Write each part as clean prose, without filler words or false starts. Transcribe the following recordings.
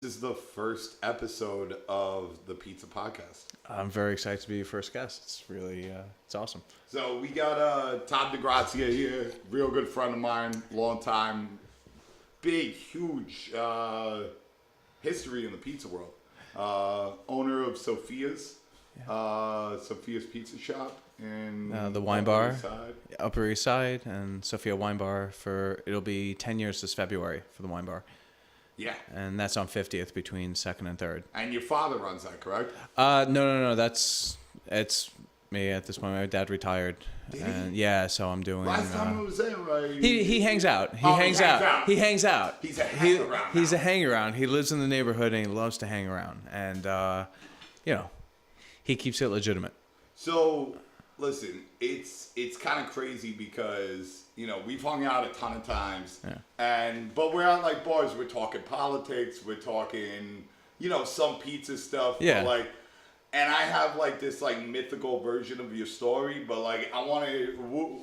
This is the first episode of the Pizza Podcast. I'm very excited to be your first guest. It's really, it's awesome. So we got Tom DeGrazia here, real good friend of mine, long time, big, huge history in the pizza world. Owner of Sophia's Pizza Shop in the wine bar, Upper East Side, and Sophia Wine Bar it'll be 10 years this February for the wine bar. Yeah. And that's on 50th between 2nd and 3rd. And your father runs that, correct? No. It's me at this point. My dad retired. And yeah, so I'm doing... Last time I was there, right? He hangs out. He hangs out. He's a hang-around. He's a hang-around. He lives in the neighborhood and he loves to hang around. And, he keeps it legitimate. So, listen, it's kind of crazy because... we've hung out a ton of times, but we're at like bars. We're talking politics. We're talking, some pizza stuff. Yeah. But, and I have like this like mythical version of your story, but like I want to.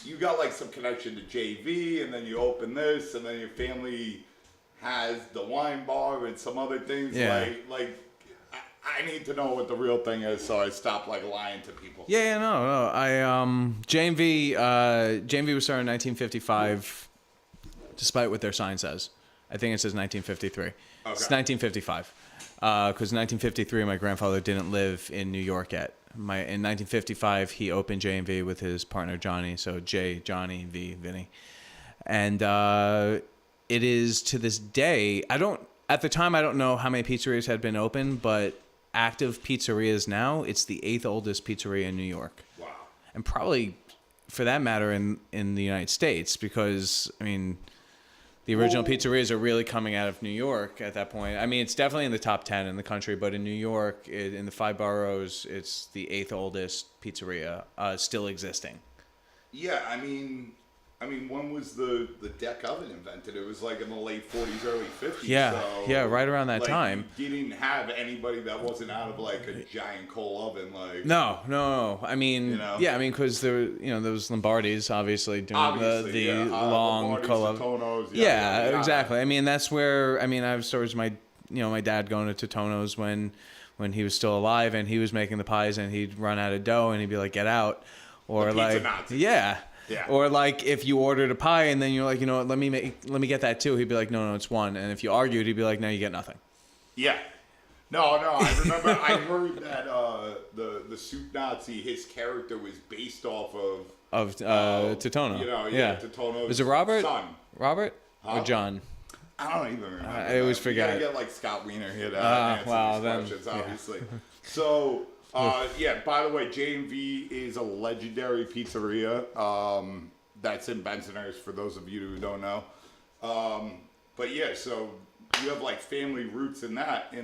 You got like some connection to J&V, and then you open this, and then your family has the wine bar and some other things. Yeah. I need to know what the real thing is, so I stop like lying to people. Yeah, no. J&V was started in 1955, despite what their sign says. I think it says 1953. Okay. It's 1955, because 1953 my grandfather didn't live in New York yet. In 1955 he opened J&V with his partner Johnny, so Johnny, V, Vinny, and it is to this day. At the time I don't know how many pizzerias had been open, but active pizzerias now, it's the 8th oldest pizzeria in New York. Wow. And probably, for that matter, in the United States, because, the original pizzerias are really coming out of New York at that point. It's definitely in the top 10 in the country, but in New York, in the 5 boroughs, it's the 8th oldest pizzeria still existing. Yeah, when was the deck oven invented? It was like in the late 40s, early 50s. Yeah, right around that time. You didn't have anybody that wasn't out of like a giant coal oven, like. No. Because there was Lombardis obviously doing the long coal oven. Totonnos. Yeah, exactly. That's where I have stories of my dad going to Totonno's when he was still alive and he was making the pies and he'd run out of dough and he'd be like, get out, or like Nazi. Yeah. Yeah. Or like if you ordered a pie and then you're like, let me get that too. He'd be like, no, it's one. And if you argued, he'd be like, no, you get nothing. Yeah. No. I remember I heard that the soup Nazi, his character was based off of Totonno. Totonno's Was it Robert? Son. Robert or John? I don't even remember. I always forget. You gotta get like Scott Wiener here to answer these questions, obviously. So. By the way, J&V is a legendary pizzeria that's in Bensonhurst, for those of you who don't know. So you have like family roots in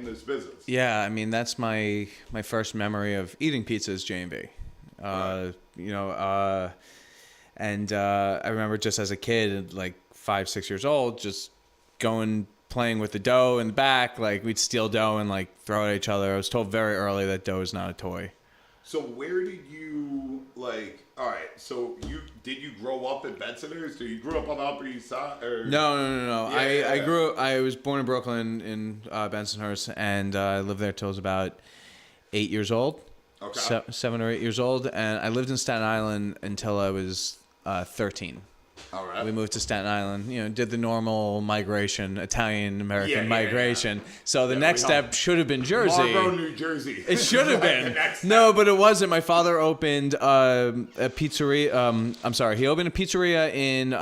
this business. Yeah, that's my first memory of eating pizza is J&V. Right. And I remember just as a kid, like 5-6 years old, just playing with the dough in the back, like we'd steal dough and like throw it at each other. I was told very early that dough is not a toy. So where did you did you grow up in Bensonhurst? Or you grew up on the Upper East Side? Or? No. I was born in Brooklyn in Bensonhurst, and I lived there till I was about 8 years old. Okay. 7 or 8 years old, and I lived in Staten Island until I was 13. All right. We moved to Staten Island, did the normal migration, Italian-American migration. Yeah. So the next step should have been Jersey. Marlboro, New Jersey. It should have been. No, but it wasn't. My father opened a pizzeria. He opened a pizzeria in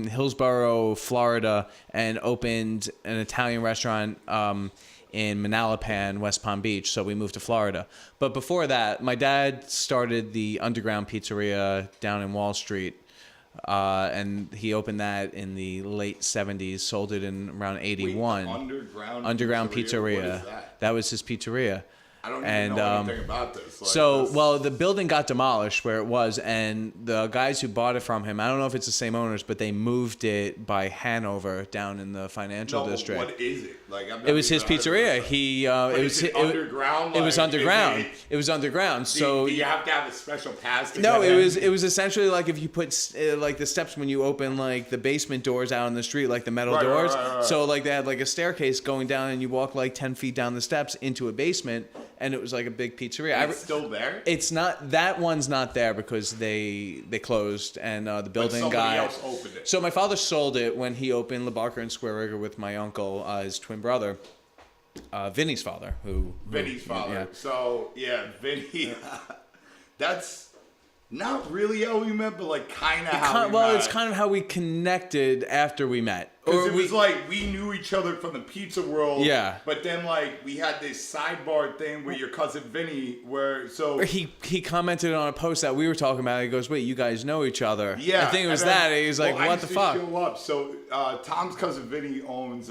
Hillsborough, Florida, and opened an Italian restaurant in Manalapan, West Palm Beach. So we moved to Florida. But before that, my dad started the Underground Pizzeria down in Wall Street. And he opened that in the late 70s, sold it in around 81. Wait, Underground Pizzeria. What is that? That was his pizzeria. I don't even know anything about this. Well, the building got demolished where it was, and the guys who bought it from him, I don't know if it's the same owners, but they moved it by Hanover down in the financial district. What is it? Like, it was his pizzeria. It was underground. It was underground. It was underground. So do you have to have a special pass? No, it was essentially like if you put like the steps when you open like the basement doors out in the street, like the metal doors. Right. So like they had like a staircase going down, and you walk like 10 feet down the steps into a basement. And it was like a big pizzeria. It's still there? It's not. That one's not there because they closed, and the building somebody else opened it. So my father sold it when he opened Le Barker and Square Rigger with my uncle, his twin brother, Vinny's father. Vinny's father. Yeah. So yeah, Vinny. That's not really how we met, but like kind of how we met. Well, it's kind of how we connected after we met. Because it was like we knew each other from the pizza world. Yeah. But then like we had this sidebar thing with your cousin Vinny where he commented on a post that we were talking about. He goes, "Wait, you guys know each other?" Yeah. I think it was that. He was like, "What the fuck?" Show up. So Tom's cousin Vinny owns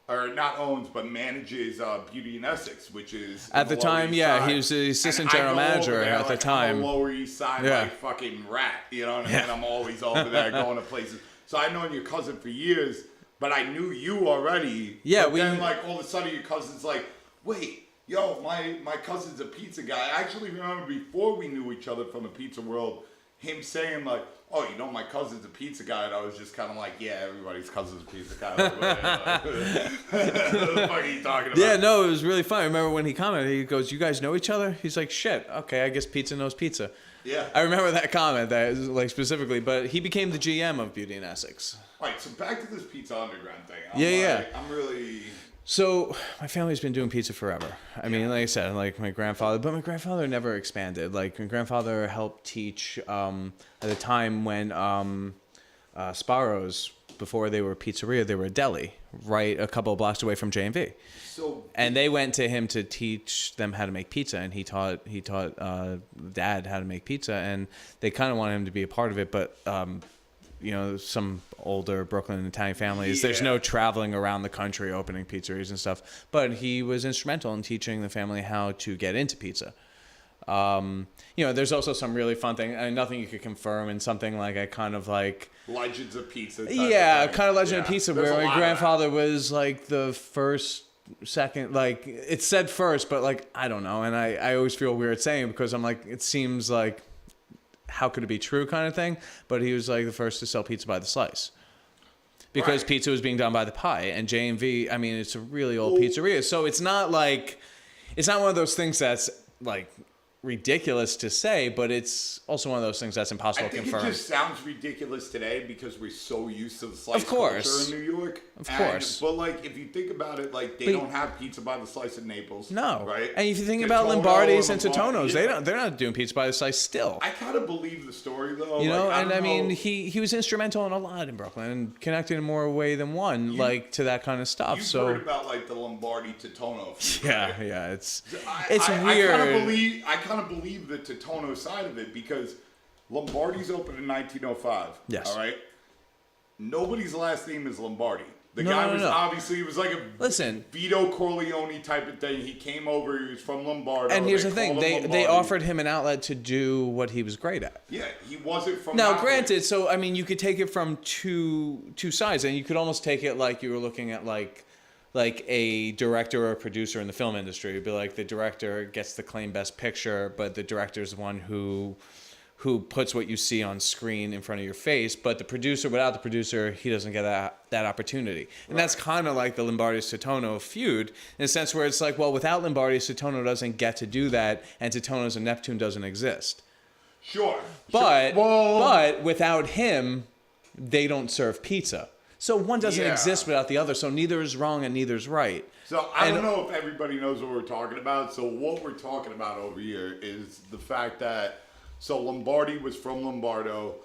or not owns, but manages Beauty and Essex, which is at the time, he was the assistant general manager at the time. I'm a Lower East Side, like fucking rat, you know what I mean? I'm always over there going to places. So I've known your cousin for years, but I knew you already. Yeah, but then like all of a sudden your cousin's like, wait, yo, my cousin's a pizza guy. I actually remember before we knew each other from the pizza world, him saying like, oh, you know, my cousin's a pizza guy. And I was just kind of like, yeah, everybody's cousin's a pizza guy. What the fuck are you talking about? Yeah, no, it was really fun. I remember when he commented, he goes, you guys know each other? He's like, shit, okay, I guess pizza knows pizza. Yeah. I remember that comment, that like specifically, but he became the GM of Beauty and Essex. All right, so back to this Pizza Underground thing. I'm really... So my family's been doing pizza forever. I mean, like I said, like my grandfather never expanded. Like my grandfather helped teach at the time when Sparrow's, before they were a pizzeria, they were a deli, right a couple of blocks away from J&V. And they went to him to teach them how to make pizza, and he taught Dad how to make pizza, and they kind of wanted him to be a part of it, but you know, some older Brooklyn Italian families, there's no traveling around the country opening pizzerias and stuff, but he was instrumental in teaching the family how to get into pizza. You know, there's also some really fun thing, and nothing you could confirm, and something like I kind of like Legends of Pizza. Kind of Legend of Pizza, where my grandfather was like the first, second, like it said first, but like I don't know, and I always feel weird saying it because I'm like, it seems like how could it be true kind of thing, but he was like the first to sell pizza by the slice. Because pizza was being done by the pie, and J&V, I mean, it's a really old pizzeria, so it's not one of those things that's like ridiculous to say, but it's also one of those things that's impossible to confirm. It just sounds ridiculous today because we're so used to the slice culture in New York. Of course. But like, if you think about it, like they don't have pizza by the slice in Naples. No. Right? And if you think about Lombardi's and Totonno's, they're not doing pizza by the slice still. I kind of believe the story though. You know, I mean, he was instrumental in a lot in Brooklyn and connected in more way than one, like to that kind of stuff. You've heard about like the Lombardi Totonno food, right? Yeah, it's weird. I kind of believe the Totonno side of it because Lombardi's opened in 1905. Yes. All right. Nobody's last name is Lombardi. The guy was obviously, it was like a Vito Corleone type of thing. He came over, he was from Lombardo. And here's the thing, they offered him an outlet to do what he was great at. Yeah, he wasn't from Now, granted, so I mean, you could take it from two sides, and you could almost take it like you were looking at like a director or a producer in the film industry. It'd be like the director gets the claim best picture, but the director's the one who puts what you see on screen in front of your face, but the producer, without the producer, he doesn't get that opportunity. And that's kind of like the Lombardi-Totonno feud, in a sense where it's like, well, without Lombardi, Totonno doesn't get to do that, and Totonno's and Neptune doesn't exist. Sure. But without him, they don't serve pizza. So one doesn't exist without the other, so neither is wrong and neither is right. So I don't know if everybody knows what we're talking about. So what we're talking about over here is the fact that Lombardi was from Lombardo.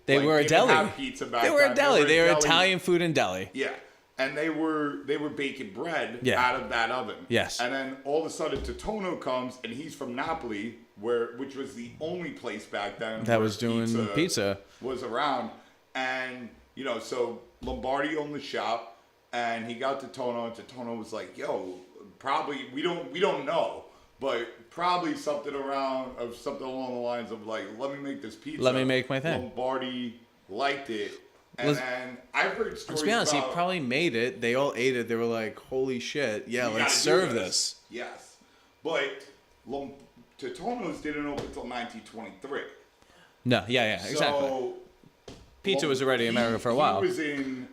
They were a deli. Have pizza back they were then. a deli. They were Italian food and deli. Yeah. And they were baking bread out of that oven. Yes. And then all of a sudden Totonno comes and he's from Napoli, which was the only place back then that was doing pizza. Was around. And you know, so Lombardi owned the shop, and he got Totonno, and Totonno was like, yo, probably we don't know, but probably something along the lines of like, let me make this pizza. Let me make my thing. Lombardi liked it, and then I've heard stories. Let's be honest, about, he probably made it. They all ate it. They were like, "Holy shit, yeah, let's serve this." Yes, but Totonno's didn't open until 1923. No, yeah, exactly. So pizza was already in America for a while. He was in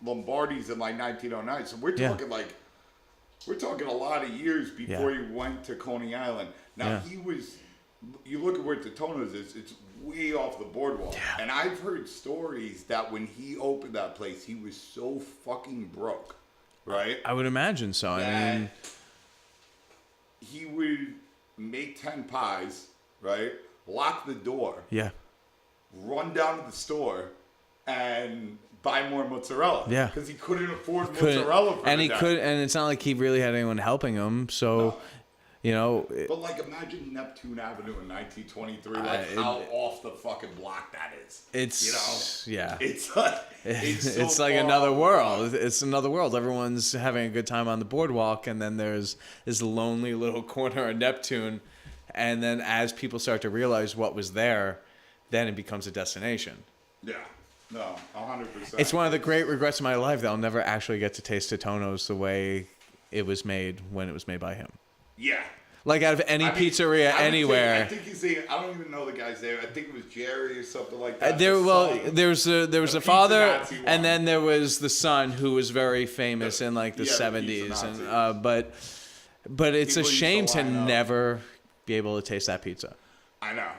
Lombardi's in like 1909. So we're talking a lot of years before he went to Coney Island. Now you look at where Totonno's is, it's way off the boardwalk. Yeah. And I've heard stories that when he opened that place, he was so fucking broke, right? I would imagine so. I mean, he would make 10 pies, right? Lock the door. Yeah. Run down to the store and buy more mozzarella. Yeah. Because he couldn't afford mozzarella for and it's not like he really had anyone helping him. So, But like, imagine Neptune Avenue in 1923. Like how off the fucking block that is. It's yeah. It's like it's like another world. It's another world. Everyone's having a good time on the boardwalk, and then there's this lonely little corner of Neptune. And then as people start to realize what was there, then it becomes a destination. Yeah. No, 100%. It's one of the great regrets of my life that I'll never actually get to taste Totonno's the way it was made when it was made by him. Yeah. Like out of any pizzeria anywhere. I think he's saying, I don't even know the guy's name. I think it was Jerry or something like that. There was a father, and then there was the son who was very famous in like the 70s. And but it's a shame to never be able to taste that pizza. I know.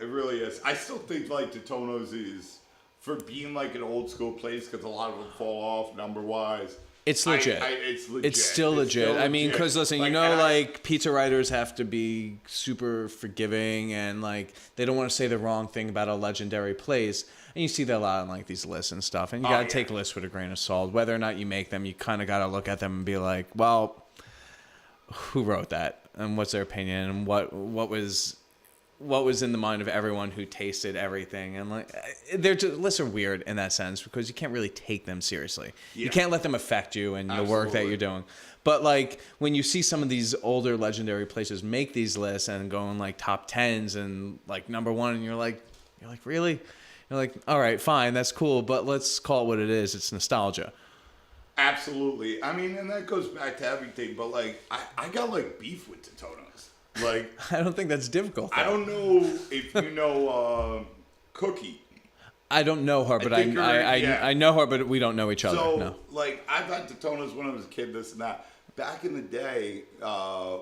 It really is. I still think like Totonno's is, for being like an old school place, because a lot of them fall off number wise. It's legit. It's legit. It's still legit. I mean, because listen, like pizza writers have to be super forgiving, and like they don't want to say the wrong thing about a legendary place. And you see that a lot on like these lists and stuff. And you got to take lists with a grain of salt. Whether or not you make them, you kind of got to look at them and be like, well, who wrote that, and what's their opinion, and what was in the mind of everyone who tasted everything. And like, lists are weird in that sense because you can't really take them seriously. Yeah. You can't let them affect you and the work that you're doing. But like when you see some of these older legendary places make these lists and go in like top 10s and like number 1, and you're like, really? You're like, all right, fine, that's cool, but let's call it what it is. It's nostalgia. Absolutely. I mean, and that goes back to everything, but like I got like beef with Totonno's. Like, I don't think that's difficult, though. I don't know if you know Cookie. I don't know her, but I know her, but we don't know each other. So, no. like, I've had Totonno's when I was a kid, this and that. Back in the day,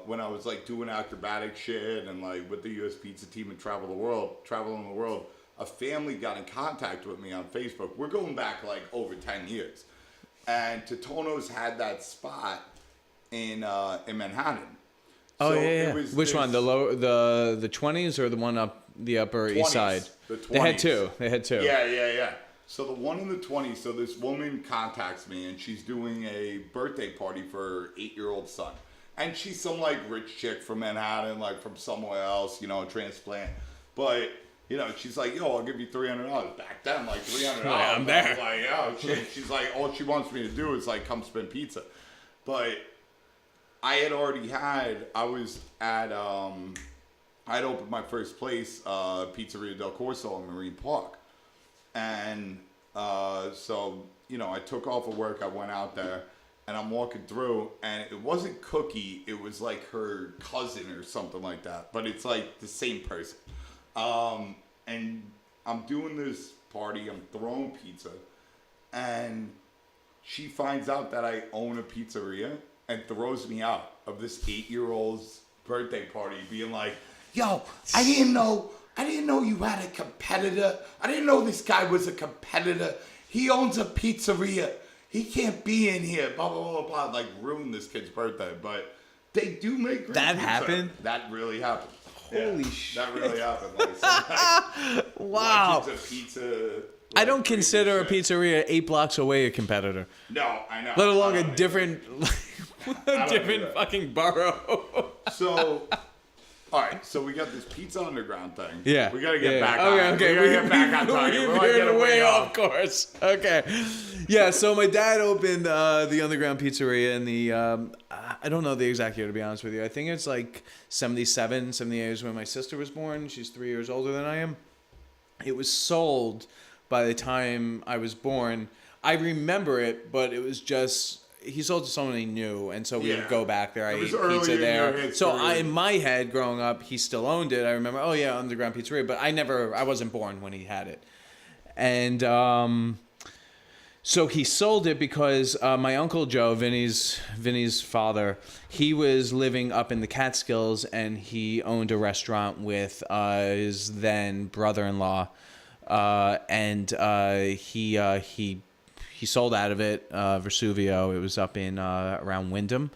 when I was like doing acrobatic shit and like with the U.S. Pizza team and traveling the world, a family got in contact with me on Facebook. We're going back like over 10 years, and Totonno's had that spot in Manhattan. Oh, so yeah. Which one? The 20s or the one up the Upper 20s, East Side? The 20s. They had two. Yeah. So the one in the 20s, so this woman contacts me, and she's doing a birthday party for her 8-year-old son. And she's some, like, rich chick from Manhattan, like, from somewhere else, transplant. But, she's like, yo, I'll give you $300. Back then, like, $300. I'm there. Like, oh, shit. She's like, all she wants me to do is, like, come spin pizza. But I had already I was at, I'd opened my first place, Pizzeria Del Corso in Marine Park. And so, I took off of work, I went out there, and I'm walking through, and it wasn't Cookie, it was like her cousin or something like that. But it's like the same person. And I'm doing this party, I'm throwing pizza, and she finds out that I own a pizzeria and throws me out of this 8-year-old's birthday party, being like, yo, I didn't know you had a competitor. I didn't know this guy was a competitor. He owns a pizzeria. He can't be in here, blah, blah, blah, blah. Like, ruin this kid's birthday. But they do make great That pizza. happened? That really happened. Holy shit. That really happened. Like, wow. Pizza. I don't consider a pizzeria 8 blocks away a competitor. No, I know. Let alone a different fucking borough. So All right, so we got this Pizza Underground thing. Yeah. We got to get back okay, on. Okay, We got to get back on target. We We're like veered getting way off. off course. Okay. Yeah, so my dad opened the Underground Pizzeria in the, I don't know the exact year, to be honest with you. I think it's like 77, 78 is when my sister was born. She's 3 years older than I am. It was sold by the time I was born. I remember it, but it was just... He sold to someone he knew, and so we would go back there. I ate pizza there. So in my head, growing up, he still owned it. I remember, Underground Pizzeria, but I wasn't born when he had it. And so he sold it because my Uncle Joe, Vinny's father, he was living up in the Catskills, and he owned a restaurant with his then brother-in-law, and he sold out of it, Vesuvio. It was up in around Wyndham,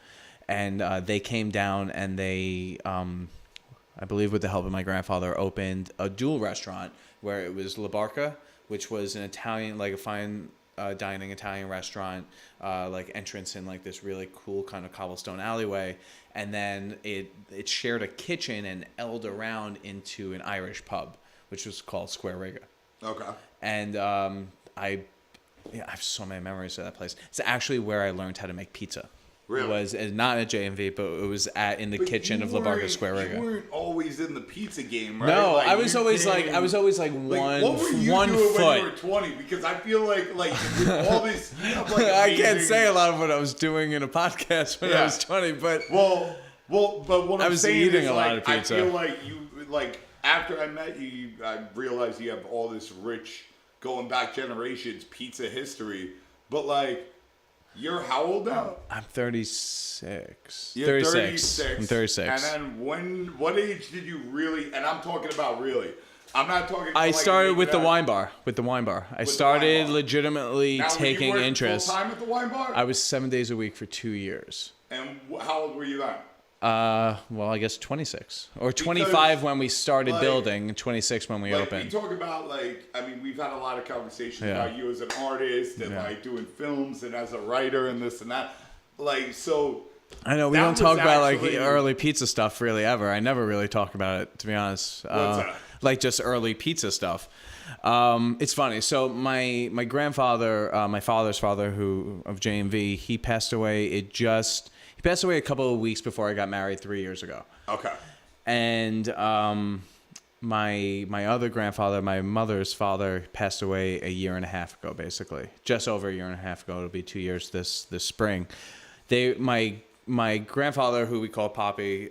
and they came down and they, I believe with the help of my grandfather, opened a dual restaurant where it was La Barca, which was an Italian, like a fine dining Italian restaurant, like entrance in like this really cool kind of cobblestone alleyway, and then it shared a kitchen and elled around into an Irish pub, which was called Square Riga. Okay. And I have so many memories of that place. It's actually where I learned how to make pizza. Really? It was not at J&V, but it was in the kitchen of La Barca Square Riga. You weren't always in the pizza game, right? No, I was always like one what were you one doing foot. when you were 20? Because I feel like with all this, you have like I can't say a lot of what I was doing in a podcast when I was 20, but but what I'm saying eating is, a lot of pizza. I feel like you after I met you, I realized you have all this rich, going back generations, pizza history. But like, you're how old now? I'm 36. You're 36. I'm 36. And then what age did you really, and I'm talking about really, I'm not talking about I started with the wine bar. I started legitimately taking interest. Full time at the wine bar? I was 7 days a week for 2 years. And how old were you then? Well, I guess 26 or 25 when we started building, 26 when we opened. We talk about we've had a lot of conversations about you as an artist and doing films and as a writer and this and that. So I know we don't talk about early pizza stuff really ever. I never really talk about it, to be honest. Like just early pizza stuff. It's funny. So my grandfather, my father's father, of J&V, he passed away. He passed away a couple of weeks before I got married 3 years ago. Okay. And my other grandfather, my mother's father, passed away a year and a half ago, basically. Just over a year and a half ago. It'll be 2 years this spring. My grandfather, who we call Poppy,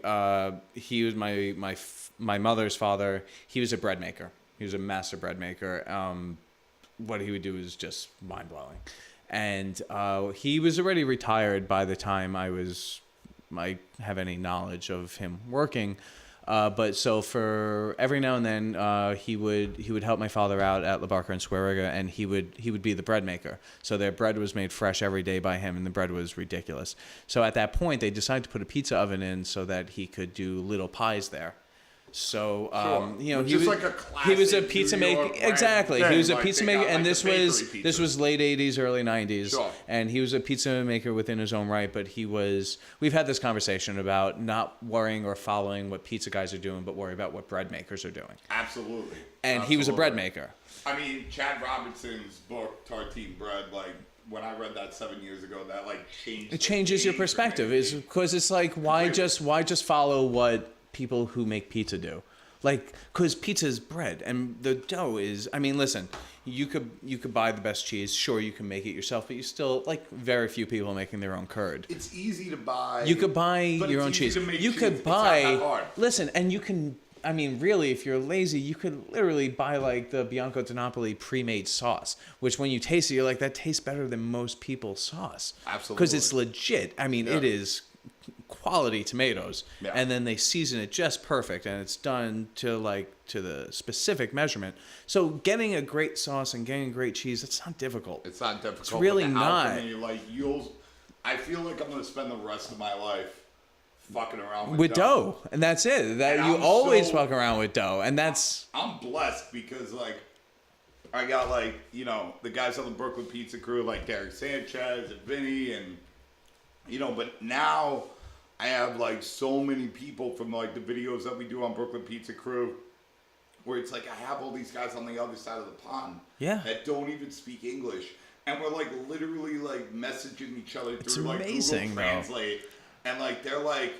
he was my mother's father. He was a bread maker. He was a master bread maker. What he would do is just mind-blowing. And he was already retired by the time I have any knowledge of him working. But so for every now and then, he would help my father out at La Barca and Square Riga, and he would be the bread maker. So their bread was made fresh every day by him, and the bread was ridiculous. So at that point, they decided to put a pizza oven in so that he could do little pies there. So he was a pizza maker. Exactly, he was a pizza maker, and this was late '80s, early '90s, and he was a pizza maker within his own right. But we've had this conversation about not worrying or following what pizza guys are doing, but worry about what bread makers are doing. Absolutely. And he was a bread maker. I mean, Chad Robinson's book Tartine Bread, when I read that 7 years ago, that changed. It changes your perspective, is because it's like why just follow what people who make pizza do, because pizza is bread and the dough is. I mean, listen, you could buy the best cheese. Sure, you can make it yourself, but you still very few people making their own curd. It's easy to buy. You could buy your own cheese. You could buy. Listen, and you can. I mean, really, if you're lazy, you could literally buy the Bianco di Napoli pre-made sauce, which when you taste it, you're like, that tastes better than most people's sauce. Absolutely. Because it's legit. I mean, it is quality tomatoes, and then they season it just perfect, and it's done to the specific measurement. So getting a great sauce and getting great cheese, it's not difficult. It's not difficult. It's really not. I feel like I'm going to spend the rest of my life fucking around with dough, and that's it. You always fuck around with dough, and that's. I'm blessed because I got the guys on the Brooklyn Pizza crew like Derek Sanchez and Vinny, and but now I have like so many people from like the videos that we do on Brooklyn Pizza Crew, where it's like I have all these guys on the other side of the pond that don't even speak English, and we're like literally like messaging each other through like Google Translate, and like they're like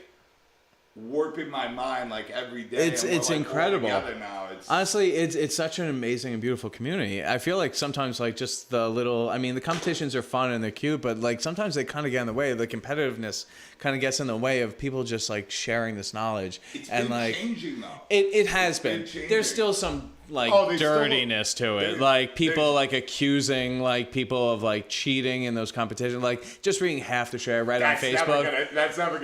warping my mind like every day. It's like incredible. Now. Honestly, it's such an amazing and beautiful community. I feel like sometimes like just the little, I mean, the competitions are fun and they're cute, but like sometimes they kind of get in the way. The competitiveness kind of gets in the way of people just like sharing this knowledge. It's and been like changing though. It has been. There's still some like dirtiness to it, like people like accusing like people of like cheating in those competitions, like just reading half the share right on Facebook. That's never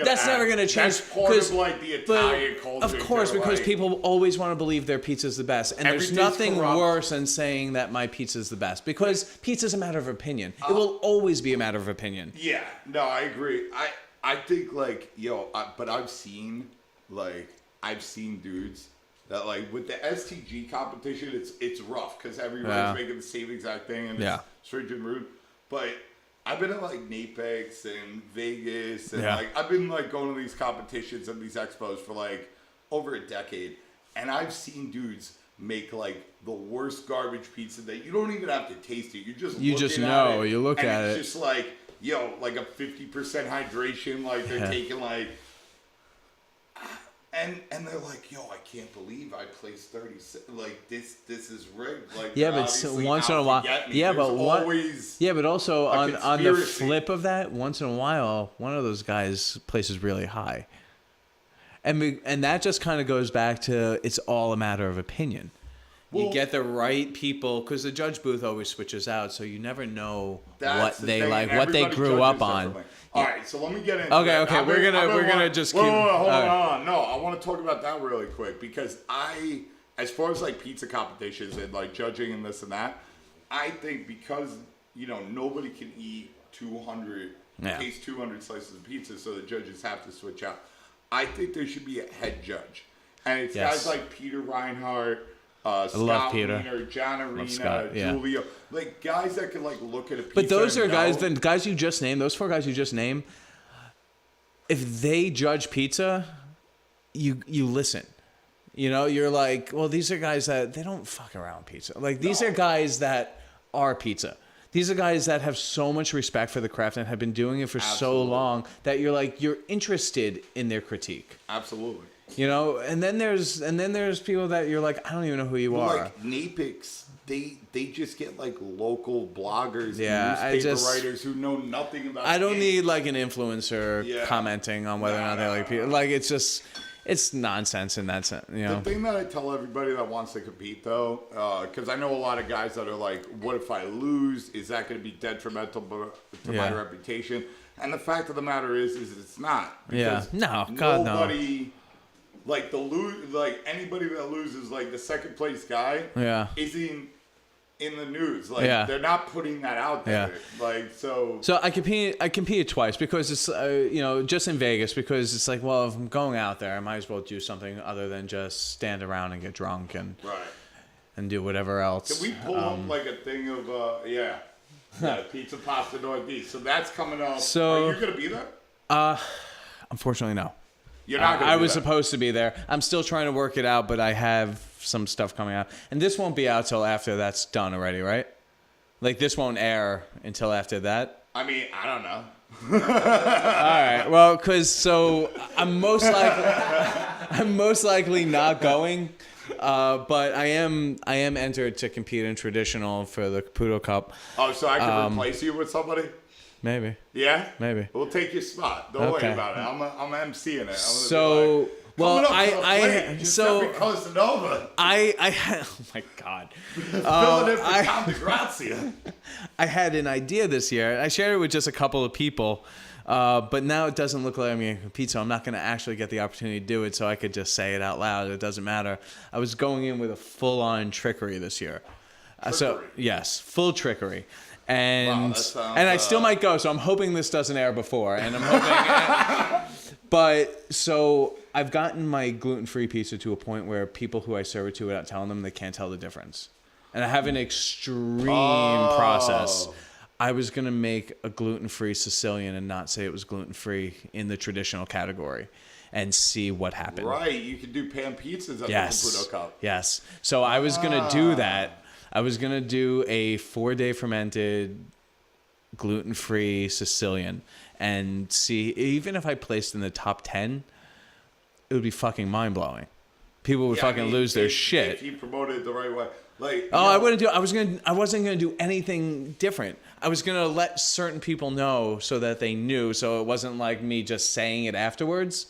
gonna change. That's part of like the Italian culture. Of course, because people always want to believe their pizza's the best, and there's nothing worse than saying that my pizza's the best, because pizza's a matter of opinion. It will always be a matter of opinion. Yeah, no, I agree. I think like but I've seen dudes that like with the STG competition, it's rough because everybody's making the same exact thing and it's strange and rude. But I've been at like Napex and Vegas and like I've been like going to these competitions and these expos for like over a decade, and I've seen dudes make like the worst garbage pizza that you don't even have to taste it. You just know. You look at it. It's just like like a 50% hydration. Like they're taking like. And they're like, I can't believe I placed 36. Like this is rigged. Like but once in a while, but also on the flip of that, once in a while, one of those guys places really high, and that just kind of goes back to it's all a matter of opinion. Well, you get the right people because the judge booth always switches out, so you never know what they like, what they grew up on. All right, so let me get into Okay, we're gonna just keep. Hold on. No, I want to talk about that really quick because as far as like pizza competitions and like judging and this and that, I think because nobody can eat 200 slices of pizza, so the judges have to switch out. I think there should be a head judge, and it's guys like Peter Reinhardt. Scott Wiener, John Arena, Julio, like guys that can like look at a pizza. But those are guys. The guys you just named, those 4 guys you just named, if they judge pizza, you listen. You're like, well, these are guys that they don't fuck around pizza. Like these are guys that are pizza. These are guys that have so much respect for the craft and have been doing it for so long that you're interested in their critique. Absolutely. And then there's people that you're like, I don't even know who you are. Like Napex, they just get like local bloggers, newspaper writers who know nothing about. I don't need like an influencer commenting on whether or not they like people. Like it's nonsense in that sense. The thing that I tell everybody that wants to compete though, because I know a lot of guys that are like, what if I lose? Is that going to be detrimental to my reputation? And the fact of the matter is it's not. Because nobody. Like anybody that loses, like the second place guy, is in the news. Like they're not putting that out there. Like so. So I competed twice because it's just in Vegas because it's like, well, if I'm going out there, I might as well do something other than just stand around and get drunk and do whatever else. Can we pull up like a thing of Pizza Pasta Northeast? So that's coming up. So are you gonna be there? Unfortunately, no. You're not gonna I was supposed to be there. I'm still trying to work it out, but I have some stuff coming out. And this won't be out till after that's done already, right? Like this won't air until after that? I mean, I don't know. All right. Well, because I'm most likely not going. But I am entered to compete in traditional for the Caputo Cup. Oh, so I can replace you with somebody? Maybe. Yeah? Maybe. We'll take your spot. Don't worry about it. I'm MCing it. So, well, Casanova. Oh my God. Filling in for Tom DeGrazia. I had an idea this year. I shared it with just a couple of people. But now it doesn't look like I'm going to compete, so I'm not going to actually get the opportunity to do it, so I could just say it out loud. It doesn't matter. I was going in with a full-on trickery this year. So, yes, full trickery. And I still might go, so I'm hoping this doesn't air before. And I'm hoping... But, so, I've gotten my gluten-free pizza to a point where people who I serve it to without telling them, they can't tell the difference. And I have an extreme process. I was going to make a gluten-free Sicilian and not say it was gluten-free in the traditional category and see what happened. Right. You could do pan pizzas at the Caputo Cup. Yes. So I was going to do that. I was going to do a 4-day fermented gluten-free Sicilian and see, even if I placed in the top 10, it would be fucking mind-blowing. People would lose their shit. If you promoted it the right way. Like, I wouldn't do. I wasn't gonna do anything different. I was gonna let certain people know so that they knew, so it wasn't like me just saying it afterwards.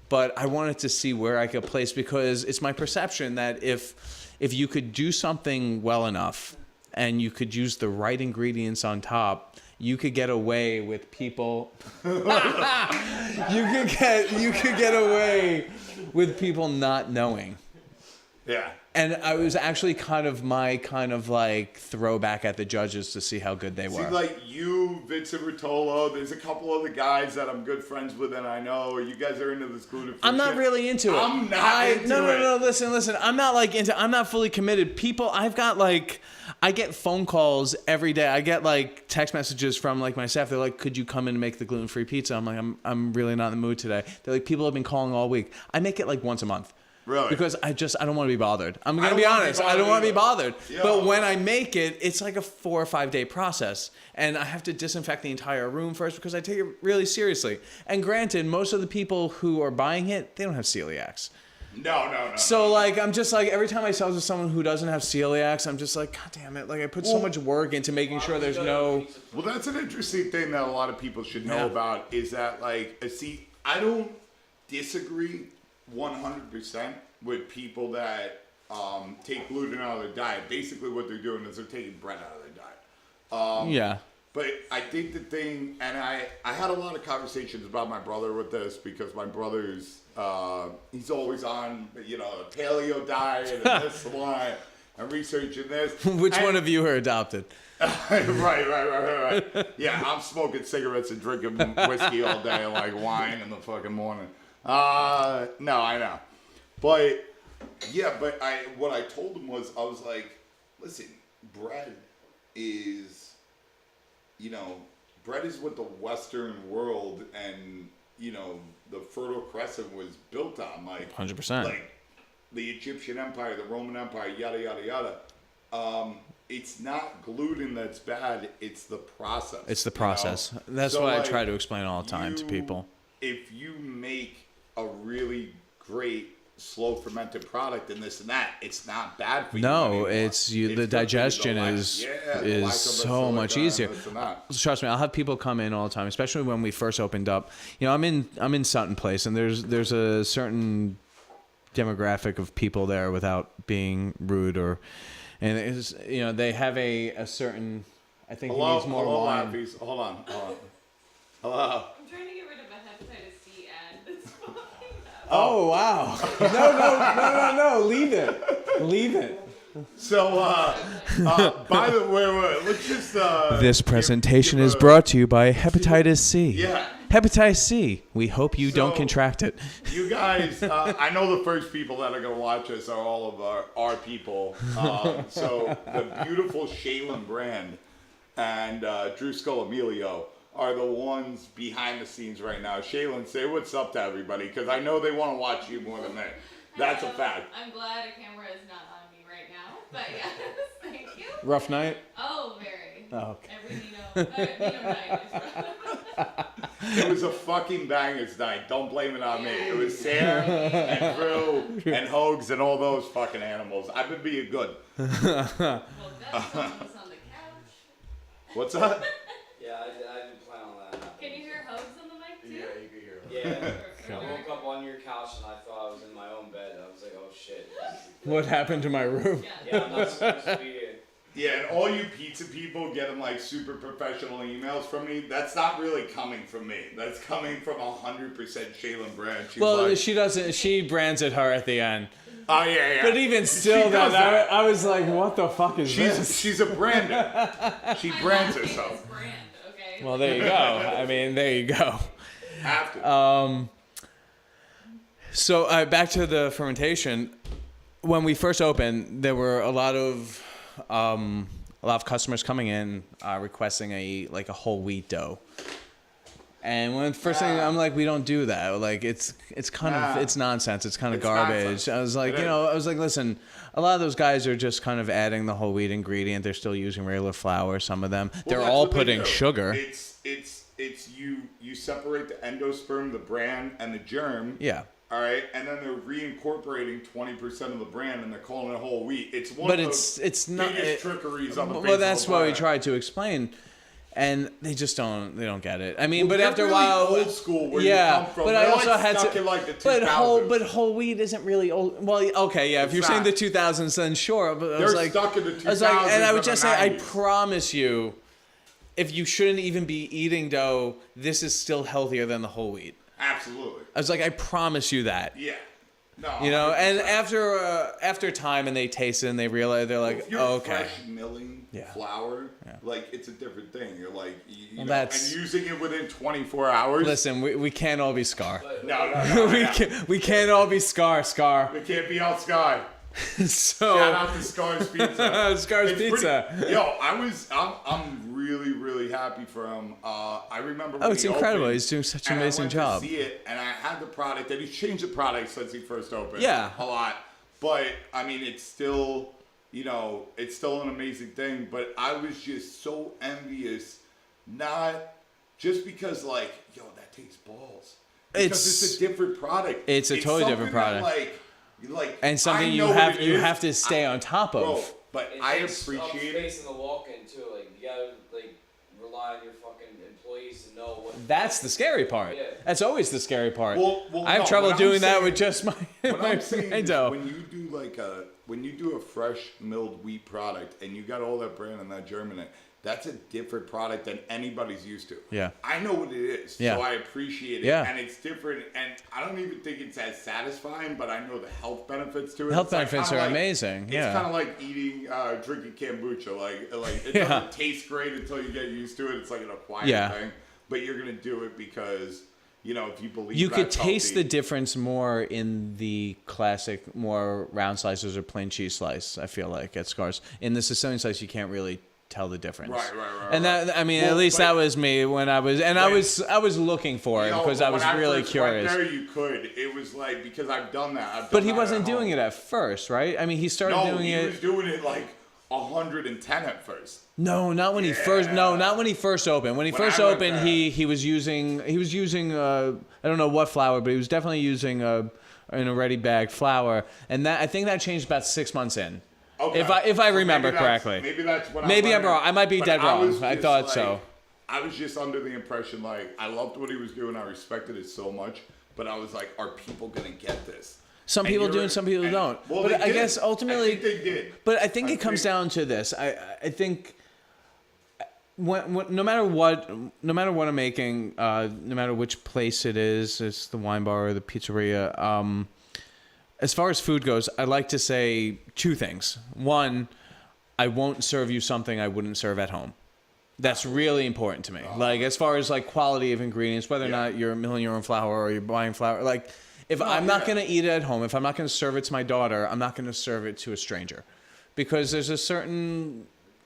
But I wanted to see where I could place, because it's my perception that if you could do something well enough and you could use the right ingredients on top, you could get away with people. you could get away with people not knowing. Yeah. And I was actually kind of like throwback at the judges to see how good they were. See, like you, Vincent Rotolo, there's a couple other guys that I'm good friends with, and I know you guys are into this gluten-free I'm not shit. really into it. I'm not into it. No. Listen. I'm not fully committed. People, I get phone calls every day. I get like text messages from like my staff. They're like, "Could you come in and make the gluten-free pizza?" I'm like, I'm really not in the mood today. They're like, people have been calling all week. I make it like once a month. Really? Because I don't want to be bothered. I'm going to be honest. I don't want to be bothered. Yo. But when I make it, it's like a 4 or 5 day process. And I have to disinfect the entire room first because I take it really seriously. And granted, most of the people who are buying it, they don't have celiacs. No. So like, I'm just like, every time I sell to someone who doesn't have celiacs, I'm just like, God damn it. Like I put so much work into making sure there's no... Well, that's an interesting thing that a lot of people should know about, is that like, see, I don't disagree 100% with people that take gluten out of their diet. Basically what they're doing is they're taking bread out of their diet. But I think the thing, and I had a lot of conversations about my brother with this, because my brother's, he's always on, a paleo diet and this one, and researching this. Which one of you are adopted? Right. Yeah, I'm smoking cigarettes and drinking whiskey all day and like wine in the fucking morning. No, I know. But what I told him was, I was like, listen, bread is what the Western world and, the Fertile Crescent was built on. Like 100%. Like the Egyptian Empire, the Roman Empire, yada, yada, yada. It's not gluten that's bad. It's the process. It's the process. That's what I try to explain all the time to people. If you make a really great slow fermented product and this and that, it's not bad for you. No, the digestion is so much easier. Trust me, I'll have people come in all the time, especially when we first opened up. I'm in Sutton Place, and there's a certain demographic of people there, without being rude and it's, they have a certain. I think he needs more wine. Hold on. Hello. I'm trying to get rid of a hepatitis C ad that's popping up. Oh wow! No! Leave it. So, by the way, let's just. This presentation is brought to you by Hepatitis C. Yeah. Hepatitis C. We hope you don't contract it. You guys, I know the first people that are going to watch us are all of our people. So the beautiful Shaylin Brand and Drew Scolamelio are the ones behind the scenes right now. Shaylin, say what's up to everybody, because I know they want to watch you more than me. That's a fact. I'm glad a camera is not on me right now, but yes, thank you. Rough night? Oh, very. Oh, okay. Every Nino night is rough. It was a fucking bangers night. Don't blame it on me. It was Sam and Drew and Hogs and all those fucking animals. I've been being good. Well, that's on the couch. What's that? Yeah, I didn't plan on that. Can you hear Hogs on the mic too? Yeah, you can hear him. Yeah. I woke up on your couch and I thought I was in my own bed. I was like, oh shit. What happened to my room? Yeah, I'm not supposed to be here. Yeah, and all you pizza people getting like super professional emails from me, that's not really coming from me. That's coming from 100% Shaylin Brand. She doesn't. She brands it her at the end. Oh yeah. But even still, I was like, what the fuck is this? She's a brander. She brands herself. Brand, okay? Well, there you go. I mean, there you go. Have to. So back to the fermentation. When we first opened, there were a lot of a lot of customers coming in requesting a whole wheat dough. And when the first thing I'm like, we don't do that. Like it's kind of it's nonsense. It's kind of garbage. Nonsense. I was like, listen, a lot of those guys are just kind of adding the whole wheat ingredient. They're still using regular flour. Some of them, they're all putting sugar. It's you separate the endosperm, the bran, and the germ. Yeah. All right, and then they're reincorporating 20% of the bran, and they're calling it whole wheat. It's one But of it's the not biggest trickeries on the face Well, of that's the what we planet. tried to explain. And they just don't get it. I mean, Well, but after a they're while, really old school where you yeah. come from. But I They're also like had stuck to. in like the but 2000s. whole wheat isn't really old. Well, okay, yeah. If It's you're saying not. the 2000s, then sure. But I They're was like, stuck in the 2000s. I was like, and I would and just the say, I 90s. promise you, if you shouldn't even be eating dough, this is still healthier than the whole wheat. Absolutely. I was like, I promise you that. Yeah. No. And 100%. after time and they taste it and they realize, they're like, If you're oh, okay. fresh milling Yeah. flour, Yeah. like it's a different thing. You're like, you Well, know, that's- and using it within 24 hours. Listen, we can't all be Scar. No. we can't all be Scar. We can't be all Sky. So Shout out to Scar's Pizza. Scar's It's Pizza. I'm really happy for him. I remember. Oh, when it's he incredible. opened, He's doing such an and amazing I went job. To see it, and I had the product, and he's changed the product since he first opened. Yeah. a lot. But I mean, it's still, it's still an amazing thing. But I was just so envious, not just because like, that takes balls. Because it's a different product. It's a totally different something that, product. like And something I you know what have it you is. have to stay on top of. Bro, but It I takes up appreciate it. space in the walk-in too. Like you gotta rely on your fucking employees to know what. That's the scary part. Yeah. That's always the scary part. Well, I have no, trouble what I'm doing that saying- with just my What my I'm saying is dough. when you do a fresh milled wheat product and you got all that bran and that germ in it, that's a different product than anybody's used to. Yeah. I know what it is, Yeah. so I appreciate it. Yeah. And it's different, and I don't even think it's as satisfying, but I know the health benefits to it. The health It's like, benefits kinda are like- amazing. It's Yeah. kind of like drinking kombucha. Like it Yeah. doesn't taste great until you get used to it. It's like an acquired Yeah. thing. But you're gonna do it because if you believe You could that's taste healthy. the difference more in the classic, more round slices or plain cheese slice. I feel like at Scars. In the Sicilian slice, you can't really tell the difference. Right. And that, I mean, Well, at least but- that was me when I was, and I was looking for it because I but was when really first curious. Went there, you could. It was like because I've done that. I've done But he that wasn't at doing home. it at first, right? I mean, he started No, doing he it. was doing it like 110 at first. No, not when he first. No, not when he first opened. When he When first I went opened, there. he was using I don't know what flour, but he was definitely using an already bagged flour, and that I think that changed about 6 months in. Okay. If I So remember maybe that's- correctly. Maybe that's what Maybe I'm wrong. I might be But dead wrong. was I just thought like- so. I was just under the impression I loved what he was doing. I respected it so much, but I was like, are people gonna get this? Some And people you're- do and some people and- don't. Well, But they I did. guess ultimately, I think they did. But I think it comes down to this. I think when, no matter what I'm making, no matter which place it is, it's the wine bar or the pizzeria. As far as food goes, I like to say two things. One, I won't serve you something I wouldn't serve at home. That's really important to me. Like as far as like quality of ingredients, whether or Yeah. not you're milling your own flour or you're buying flour, like if I'm not going to eat it at home, if I'm not going to serve it to my daughter, I'm not going to serve it to a stranger, because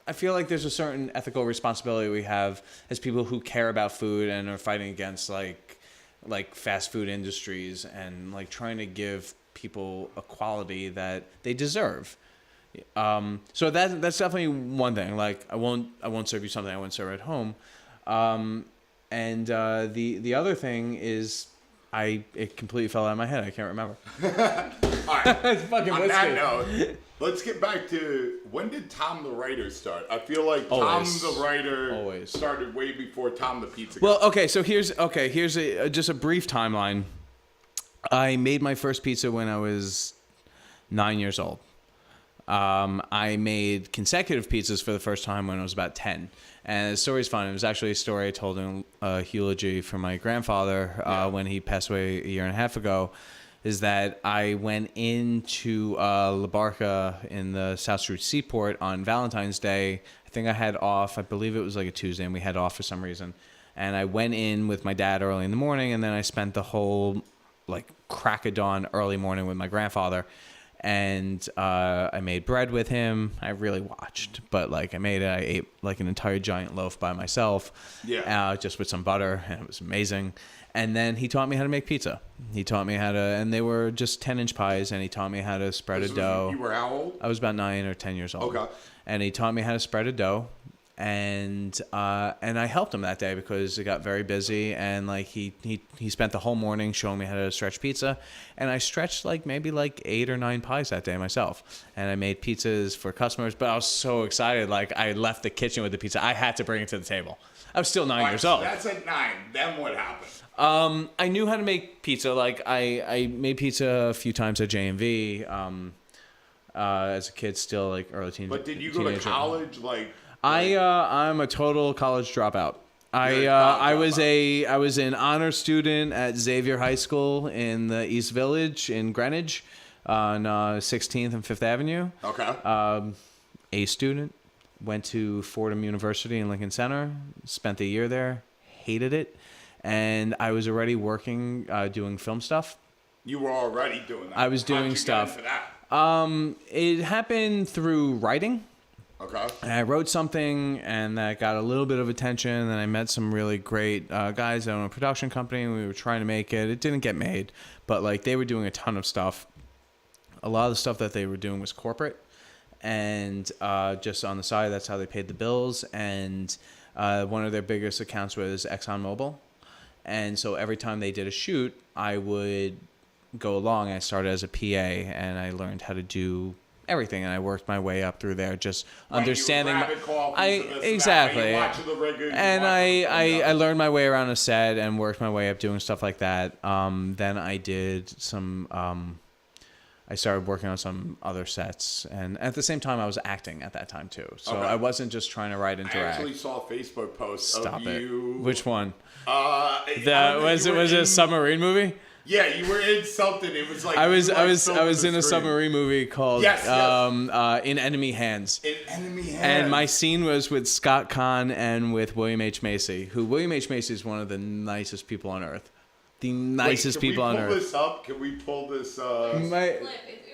I feel like there's a certain ethical responsibility we have as people who care about food and are fighting against like fast food industries and like trying to give people a quality that they deserve. So that's definitely one thing. Like I won't serve you something I wouldn't serve at home. And the other thing is it completely fell out of my head. I can't remember. All right. It's fucking On whiskey. that note, let's get back to when did Tom the writer start? I feel like Always. Tom the writer Always. started way before Tom the pizza guy. Well, okay. So here's just a brief timeline. I made my first pizza when I was 9 years old. I made consecutive pizzas for the first time when I was about 10. And the story's fun. It was actually a story I told in a eulogy for my grandfather when he passed away a year and a half ago, is that I went into La Barca in the South Street Seaport on Valentine's Day. I think I had off. I believe it was like a Tuesday, and we had off for some reason. And I went in with my dad early in the morning, and then I spent the whole like crack of dawn early morning with my grandfather. And I made bread with him. I really watched, but like I ate like an entire giant loaf by myself. Yeah. Just with some butter, and it was amazing. And then he taught me how to make pizza. He taught me how to, and they were just 10-inch pies. And he taught me how to spread a dough. You were how old? I was about 9 or 10 years old. Okay. And he taught me how to spread a dough. And I helped him that day because it got very busy, and like he spent the whole morning showing me how to stretch pizza, and I stretched maybe 8 or 9 pies that day myself, and I made pizzas for customers. But I was so excited, like I left the kitchen with the pizza. I had to bring it to the table. I was still 9 years old. That's at 9. Then what happened? I knew how to make pizza. Like I made pizza a few times at J&V as a kid, still like early teenager. But did you go to college? I'm a total college dropout. I was an honor student at Xavier High School in the East Village in Greenwich on 16th and 5th Avenue. Okay. A student, went to Fordham University in Lincoln Center, spent a year there, hated it, and I was already working doing film stuff. You were already doing that. I was doing stuff. It happened through writing. Okay. And I wrote something, and that got a little bit of attention. And I met some really great guys that own a production company, and we were trying to make it. It didn't get made, but they were doing a ton of stuff. A lot of the stuff that they were doing was corporate, and just on the side, that's how they paid the bills. And one of their biggest accounts was ExxonMobil, and so every time they did a shoot, I would go along. I started as a PA, and I learned how to do everything, and I worked my way up through there, just understanding. Exactly. And I learned my way around a set and worked my way up doing stuff like that. Then I did some. I started working on some other sets, and at the same time, I was acting at that time too. So I wasn't just trying to write and direct. I actually saw a Facebook post Stop of it. you. Which one? Was it a submarine movie? Yeah, you were in something. It was like I was in a submarine movie called In Enemy Hands. In Enemy Hands. And my scene was with Scott Conn and with William H. Macy, who William H. Macy is one of the nicest people on earth. The nicest people on earth. Can we pull this up? Can we pull this? Clip. It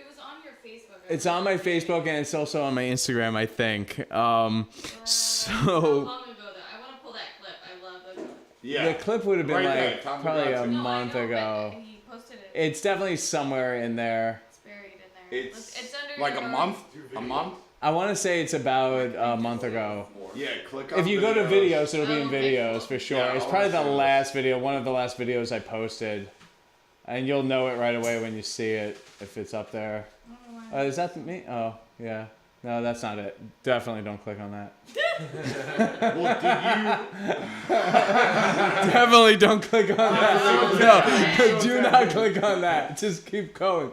was on your Facebook. It's on my Facebook, and it's also on my Instagram, I think. How long ago though? I want to pull that clip. I love the clip. Yeah. The clip would have been probably a month I know, ago. He posted it. It's definitely somewhere in there. It's buried in there. It's under like your a month. A month. I want to say it's about a month ago. Yeah, click on If you go to videos, it'll be in Okay. videos for sure. Yeah, It's probably the last video, one of the last videos I posted. And you'll know it right away when you see it, if it's up there. Is that me? Oh, yeah. No, that's not it. Definitely don't click on that. Well, Definitely don't click on that. No, do not click on that. Just keep going.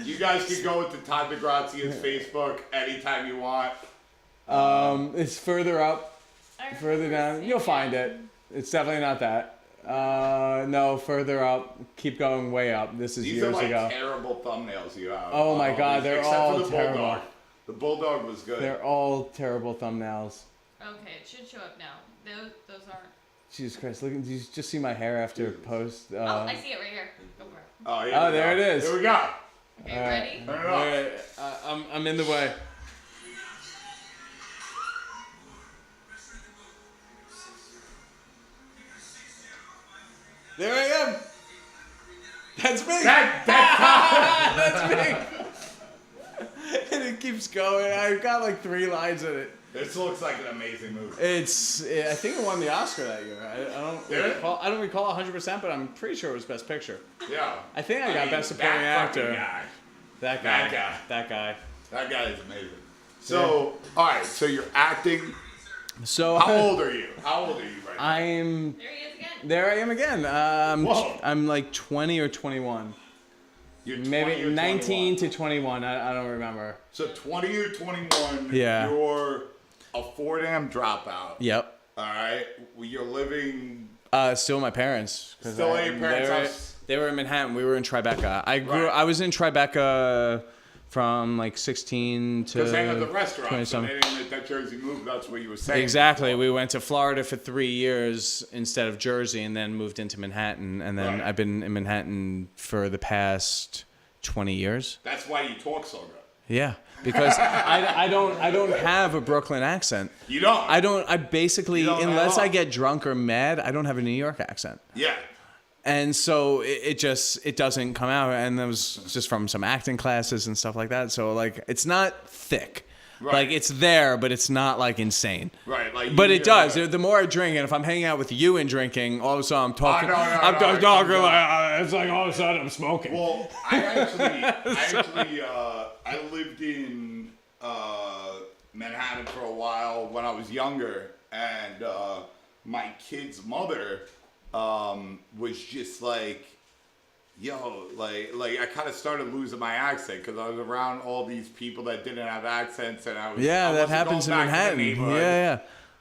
you guys can go into Tom DeGrazia's Facebook anytime you want. It's further up, further down. You'll find it. It's definitely not that. No, further up. Keep going way up. This is These years are ago. Terrible thumbnails you have. Oh my God, they're all terrible. Bulldog. The bulldog was good. They're all terrible thumbnails. Okay, it should show up now. Those aren't. Jesus Christ! Look, did you just see my hair after post? I see it right here. Go for it. Oh, yeah. Oh, there it is. Here we go. Okay, ready? Turn it All off. right, I'm in the way. There I am. That's me. That's me. And it keeps going. I've got like 3 lines in it. This looks like an amazing movie. I think it won the Oscar that year. I don't recall 100%, but I'm pretty sure it was Best Picture. Yeah. I think I got Best Supporting Actor. Guy. That guy. That guy. That guy is amazing. So, all right. So you're acting. So How old are you? How old are you right now? I'm. There he is again. There I am again. Whoa. I'm like 20 or 21. You're 20 Maybe or 19 21. to 21. I don't remember. So 20 or 21. Yeah. You're a Fordham dropout. Yep. All right. You're living. Still my parents. Still at your parents' house? They were in Manhattan. We were in Tribeca. Right. I was in Tribeca from like 16 to Because they had the restaurant. 20 So something. they didn't make that Jersey move. That's what you were saying. Exactly. We went to Florida for 3 years instead of Jersey, and then moved into Manhattan. And then Right. I've been in Manhattan for the past 20 years. That's why you talk so good. Yeah, because I don't have a Brooklyn accent. You don't. I basically, You don't at unless all. I get drunk or mad, I don't have a New York accent. Yeah. And so it doesn't come out. And that was just from some acting classes and stuff like that. So like, it's not thick. Right. Like it's there, but it's not like insane. Right. Like. But it does. The more I drink, and if I'm hanging out with you and drinking, all of a sudden I'm talking. No, I'm talking like it's like all of a sudden I'm smoking. Well, I lived in Manhattan for a while when I was younger, and my kid's mother was just like, yo, like I kind of started losing my accent because I was around all these people that didn't have accents, and I that happens in going back to the Manhattan. neighborhood. Yeah.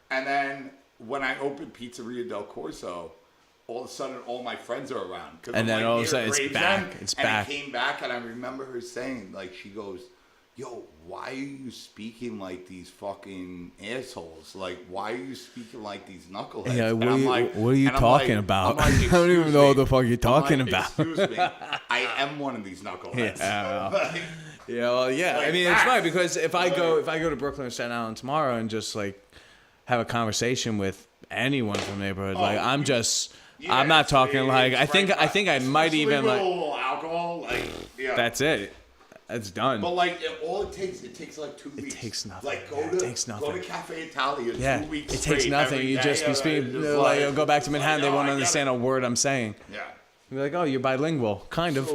And then when I opened Pizzeria Del Corso, all of a sudden all my friends are around. And then all of a sudden it's back. It's back. And it came back, and I remember her saying, like, she goes, yo, why are you speaking like these fucking assholes? Like, why are you speaking like these knuckleheads? Yeah, And I'm like, what are you and I'm talking like- about? I'm like, I don't even "Excuse know me." what the fuck you're talking I'm like, about. Excuse me, I am one of these knuckleheads. Yeah. Like, Yeah, well, yeah. Like I mean, it's that. funny because if I go to Brooklyn or Staten Island tomorrow and just like have a conversation with anyone from the neighborhood, like I'm just, yeah, I'm not talking it's like I think right. I might Especially even with like a little alcohol, like yeah. that's it. That's done. But like all it takes like 2 weeks. takes nothing. Like Yeah, it takes nothing. Go to Cafe Italia. Yeah, 2 weeks. it takes straight nothing. every You day, just be and speaking it's just like you'll go back to it's Manhattan. like, They won't I get understand it. a word I'm saying. Yeah. You're like, oh, you're bilingual, kind of.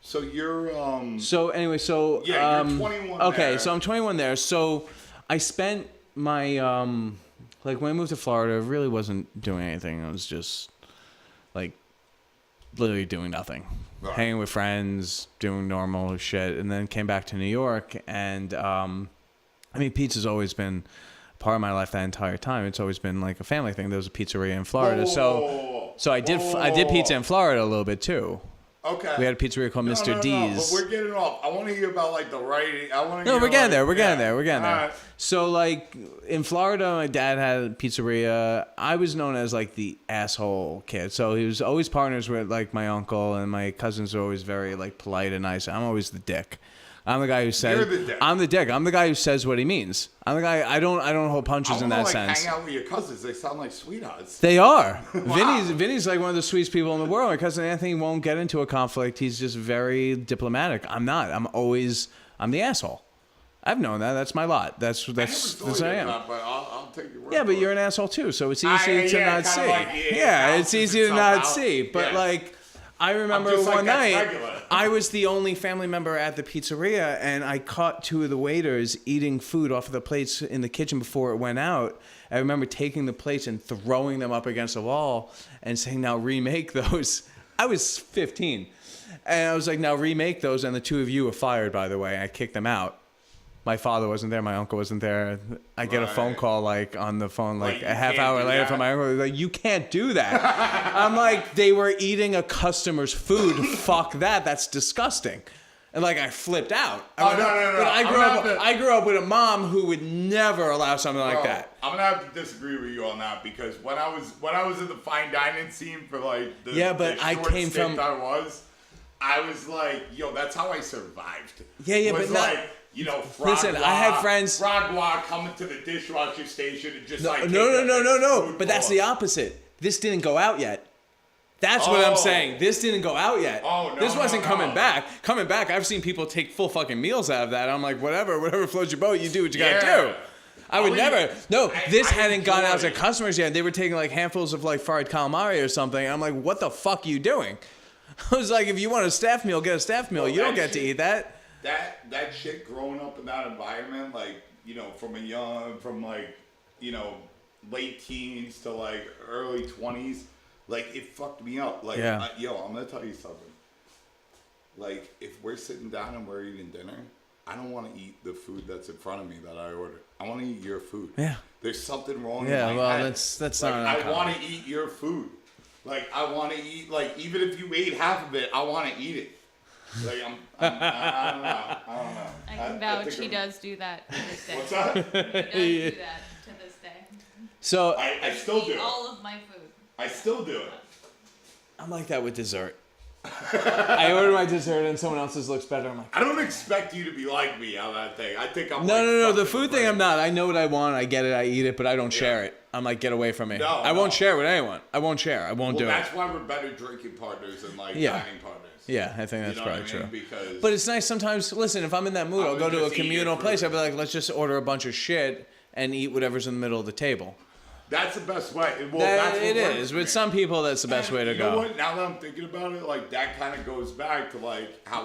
So you're So anyway, so yeah, you're 21 okay, there. so I'm 21 there. So I spent my like when I moved to Florida, I really wasn't doing anything. I was just like literally doing nothing, Right. hanging with friends, doing normal shit, and then came back to New York. And I mean, pizza's always been part of my life that entire time. It's always been like a family thing. There was a pizzeria in Florida, so I did pizza in Florida a little bit too. Okay. We had a pizzeria called Mr. No, D's. but we're getting off. I want to hear about like the writing. I want to. No, we're getting there. We're getting yeah. there. All right. So, like, in Florida, my dad had a pizzeria. I was known as, like, the asshole kid. So he was always partners with, like, my uncle, and my cousins were always very, like, polite and nice. I'm always the dick. I'm the guy who says... You're the dick. I'm the dick. I'm the guy who says what he means. I'm the guy... I don't hold punches in that like, sense. hang out with your cousins. They sound like sweethearts. They are. Wow. Vinny's like one of the sweetest people in the world. My cousin Anthony won't get into a conflict. He's just very diplomatic. I'm not. I'm the asshole. I've known that. That's my lot. That's what I am. But I'll take your word. Yeah, but for you're it. an asshole too, so it's easy to not see. Like, It's easy to not see. But Yeah. like, I remember just like, one that's night, regular. I was the only family member at the pizzeria, and I caught two of the waiters eating food off of the plates in the kitchen before it went out. I remember taking the plates and throwing them up against the wall and saying, "Now remake those." I was 15, and I was like, "Now remake those." And the two of you were fired, by the way. I kicked them out. My father wasn't there. My uncle wasn't there. I get a phone Right. call like on the phone like you a half can't hour do later that. from my uncle. Like, you can't do that. I'm like, they were eating a customer's food. Fuck that. That's disgusting. And like I flipped out. No. But I grew up with a mom who would never allow something like Bro, that. I'm gonna have to disagree with you on that because when I was in the fine dining scene for like the but the I short came stint from- I was like, yo, that's how I survived. Yeah, was but not- like, you know, Listen, I had friends- Frogwa coming to the dishwasher station and just like No. But that's the opposite. This didn't go out yet. That's what I'm Oh. saying. This didn't go out yet. Oh, no, This wasn't no. coming back. Coming back, I've seen people take full fucking meals out of that. I'm like, whatever floats your boat, you do what you gotta Yeah. do. I would I'll never. eat- No, this I hadn't gone out to enjoy it. customers yet. They were taking like handfuls of like fried calamari or something. I'm like, what the fuck are you doing? I was like, if you want a staff meal, get a staff meal. Well, You don't that get to shit- eat that. That shit growing up in that environment, like, you know, from like, you know, late teens to like early 20s, like it fucked me up. Like, Yeah. I'm gonna tell you something. Like, if we're sitting down and we're eating dinner, I don't want to eat the food that's in front of me that I ordered. I want to eat your food. Yeah. There's something wrong. Yeah, in my well, head. that's like, not I uncommon. want to eat your food. Like, I want to eat. Like, even if you ate half of it, I want to eat it. Like, I don't know. I can vouch he does do that to this day. What's that? He does do that to this day. So I still do Eat it. all of my food. I still do it. I'm like that with dessert. I order my dessert and someone else's looks better. I'm like, I don't expect you to be like me on that thing. I think I'm no. The food thing, I'm not. I know what I want. I get it. I eat it, but I don't share it. I'm like, get away from me. No, I won't share with anyone. I won't share. I won't do it. That's why we're better drinking partners than like dining partners. Yeah, I think that's probably true. Because but it's nice sometimes. Listen, if I'm in that mood, I'll go to a communal place. I'll be like, let's just order a bunch of shit and eat whatever's in the middle of the table. That's the best way. Well, that's it is. With some people, that's the best way to go. You know what? Now that I'm thinking about it, like that kind of goes back to like how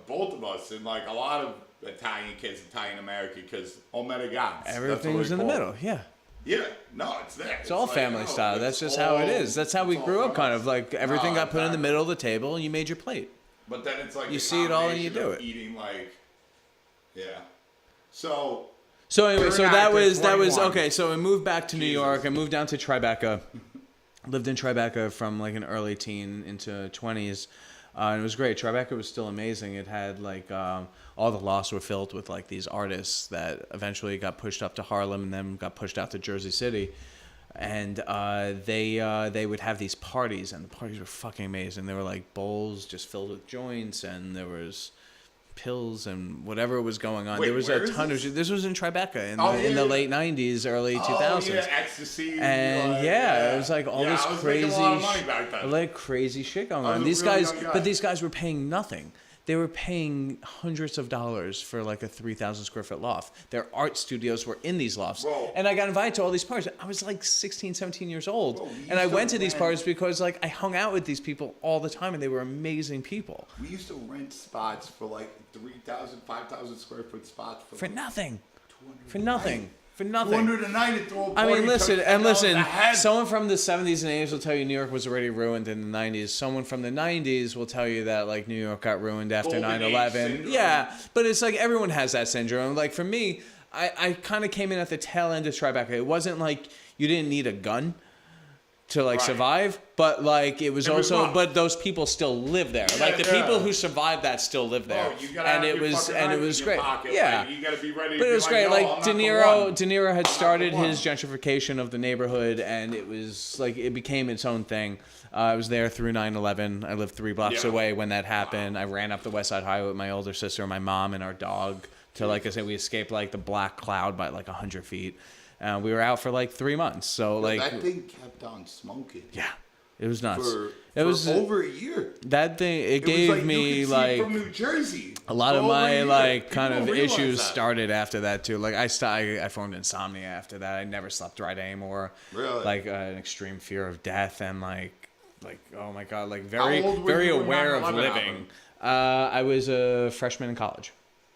both of us and like a lot of Italian kids, Italian American kids, omedigans. Everything was in the middle. Yeah. Yeah, no, it's there. It's all like, family style. That's just how it is. That's how we grew up, kind of like everything got put in the middle of the table, and you made your plate. But then it's like you see it all and you do it. Eating like, yeah. So anyway, so that was okay. So I moved back to New York. I moved down to Tribeca. Lived in Tribeca from like an early teen into 20s. And it was great. Tribeca was still amazing. It had like all the lofts were filled with like these artists that eventually got pushed up to Harlem and then got pushed out to Jersey City. And they would have these parties, and the parties were fucking amazing. They were like bowls just filled with joints, and there was pills and whatever was going on. There was a ton of shit. This was in Tribeca in the late 90s, early 2000s. Oh, yeah, ecstasy. And it was like all this crazy shit going on. These guys were paying nothing. They were paying hundreds of dollars for like a 3,000 square foot loft. Their art studios were in these lofts. Whoa. And I got invited to all these parties. I was like 16, 17 years old. Whoa, and I went to these parties because like I hung out with these people all the time, and they were amazing people. We used to rent spots for like 3,000, 5,000 square foot spots. For nothing. For nothing. For nothing. 200 a night at throw a party. I mean, listen. Someone from the 70s and 80s will tell you New York was already ruined in the 90s. Someone from the 90s will tell you that like New York got ruined after 9/11. Yeah, but it's like everyone has that syndrome. Like for me, I kind of came in at the tail end of Tribeca. It wasn't like you didn't need a gun to like survive, but like it was also, but those people still live there. Yeah, like the people who survived that still live there, and it was great. Pocket. Yeah, like, you gotta be ready. But it was great. Like De Niro had started his gentrification of the neighborhood, and it was like it became its own thing. I was there through 9/11. I lived 3 blocks away when that happened. Wow. I ran up the West Side Highway with my older sister, my mom, and our dog. To like I said, we escaped like the black cloud by like 100 feet. We were out for like 3 months. So like that thing kept on smoking. Yeah, it was nuts. It was over a year. That thing it gave me like from New Jersey. A lot of my like kind of issues started after that too. Like I formed insomnia after that. I never slept right anymore. Really? Like an extreme fear of death and like oh my god, like very aware of living. I was a freshman in college.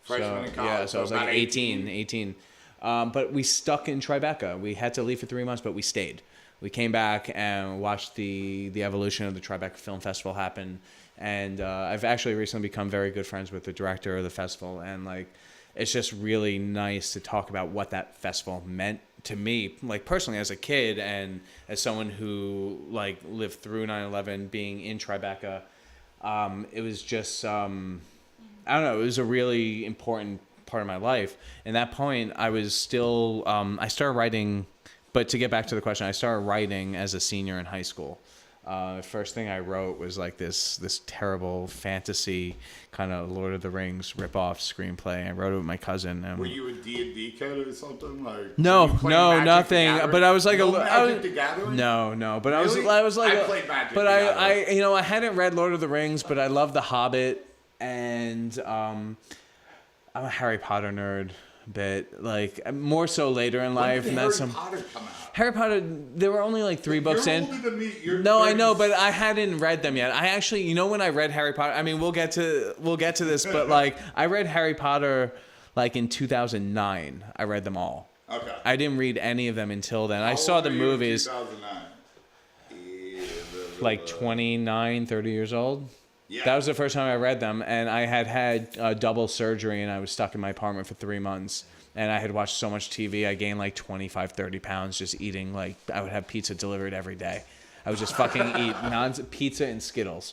Yeah, so I was like 18. But we stuck in Tribeca. We had to leave for 3 months, but we stayed. We came back and watched the evolution of the Tribeca Film Festival happen. And I've actually recently become very good friends with the director of the festival. And like, it's just really nice to talk about what that festival meant to me, like personally as a kid and as someone who like lived through 9/11, being in Tribeca. It was just, I don't know, it was a really important part of my life. And that point I was still I started writing, but to get back to the question, I started writing as a senior in high school. First thing I wrote was like this terrible fantasy kind of Lord of the Rings ripoff screenplay. I wrote it with my cousin. And were you a D&D kid or something? Like no, nothing. But I was like Magic the Gathering? No. But really? I was like I played Magic. But I hadn't read Lord of the Rings, but I loved The Hobbit, and I'm a Harry Potter nerd. But like more so later in life, and that's Harry Potter come out? Harry Potter. There were only like 3 books in. You're older than me. You're no, 30s. I know, but I hadn't read them yet. I actually, when I read Harry Potter, I mean, we'll get to this, but like I read Harry Potter like in 2009. I read them all. Okay. I didn't read any of them until then. I saw the movies. 2009. Like 29, 30 years old. Yeah. That was the first time I read them, and I had double surgery, and I was stuck in my apartment for 3 months, and I had watched so much TV, I gained like 25, 30 pounds just eating, like, I would have pizza delivered every day. I would just fucking eat pizza and Skittles.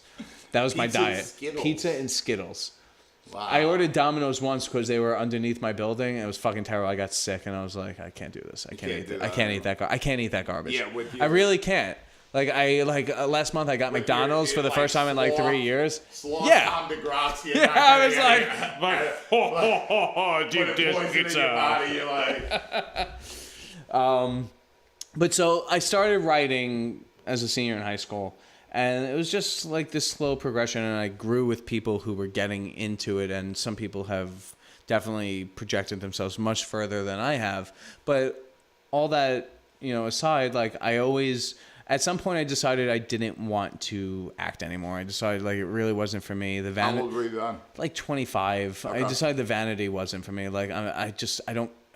That was my diet. Pizza and Skittles. Wow. I ordered Domino's once because they were underneath my building, and it was fucking terrible. I got sick, and I was like, I can't do this. I can't eat that garbage. Yeah, I really can't. Last month I got With McDonald's for the first time in like sloth- 3 years. Sloth Yeah. Tom DeGrazia. Yeah, I was like, Put deep a dish poison in your pizza. body. You're like, But so I started writing as a senior in high school, and it was just like this slow progression, and I grew with people who were getting into it, and some people have definitely projected themselves much further than I have. But all that, aside, like I always, at some point I decided I didn't want to act anymore. I decided like it really wasn't for me. The how vanity, old were you then? like 25. Okay. I decided the vanity wasn't for me. Like I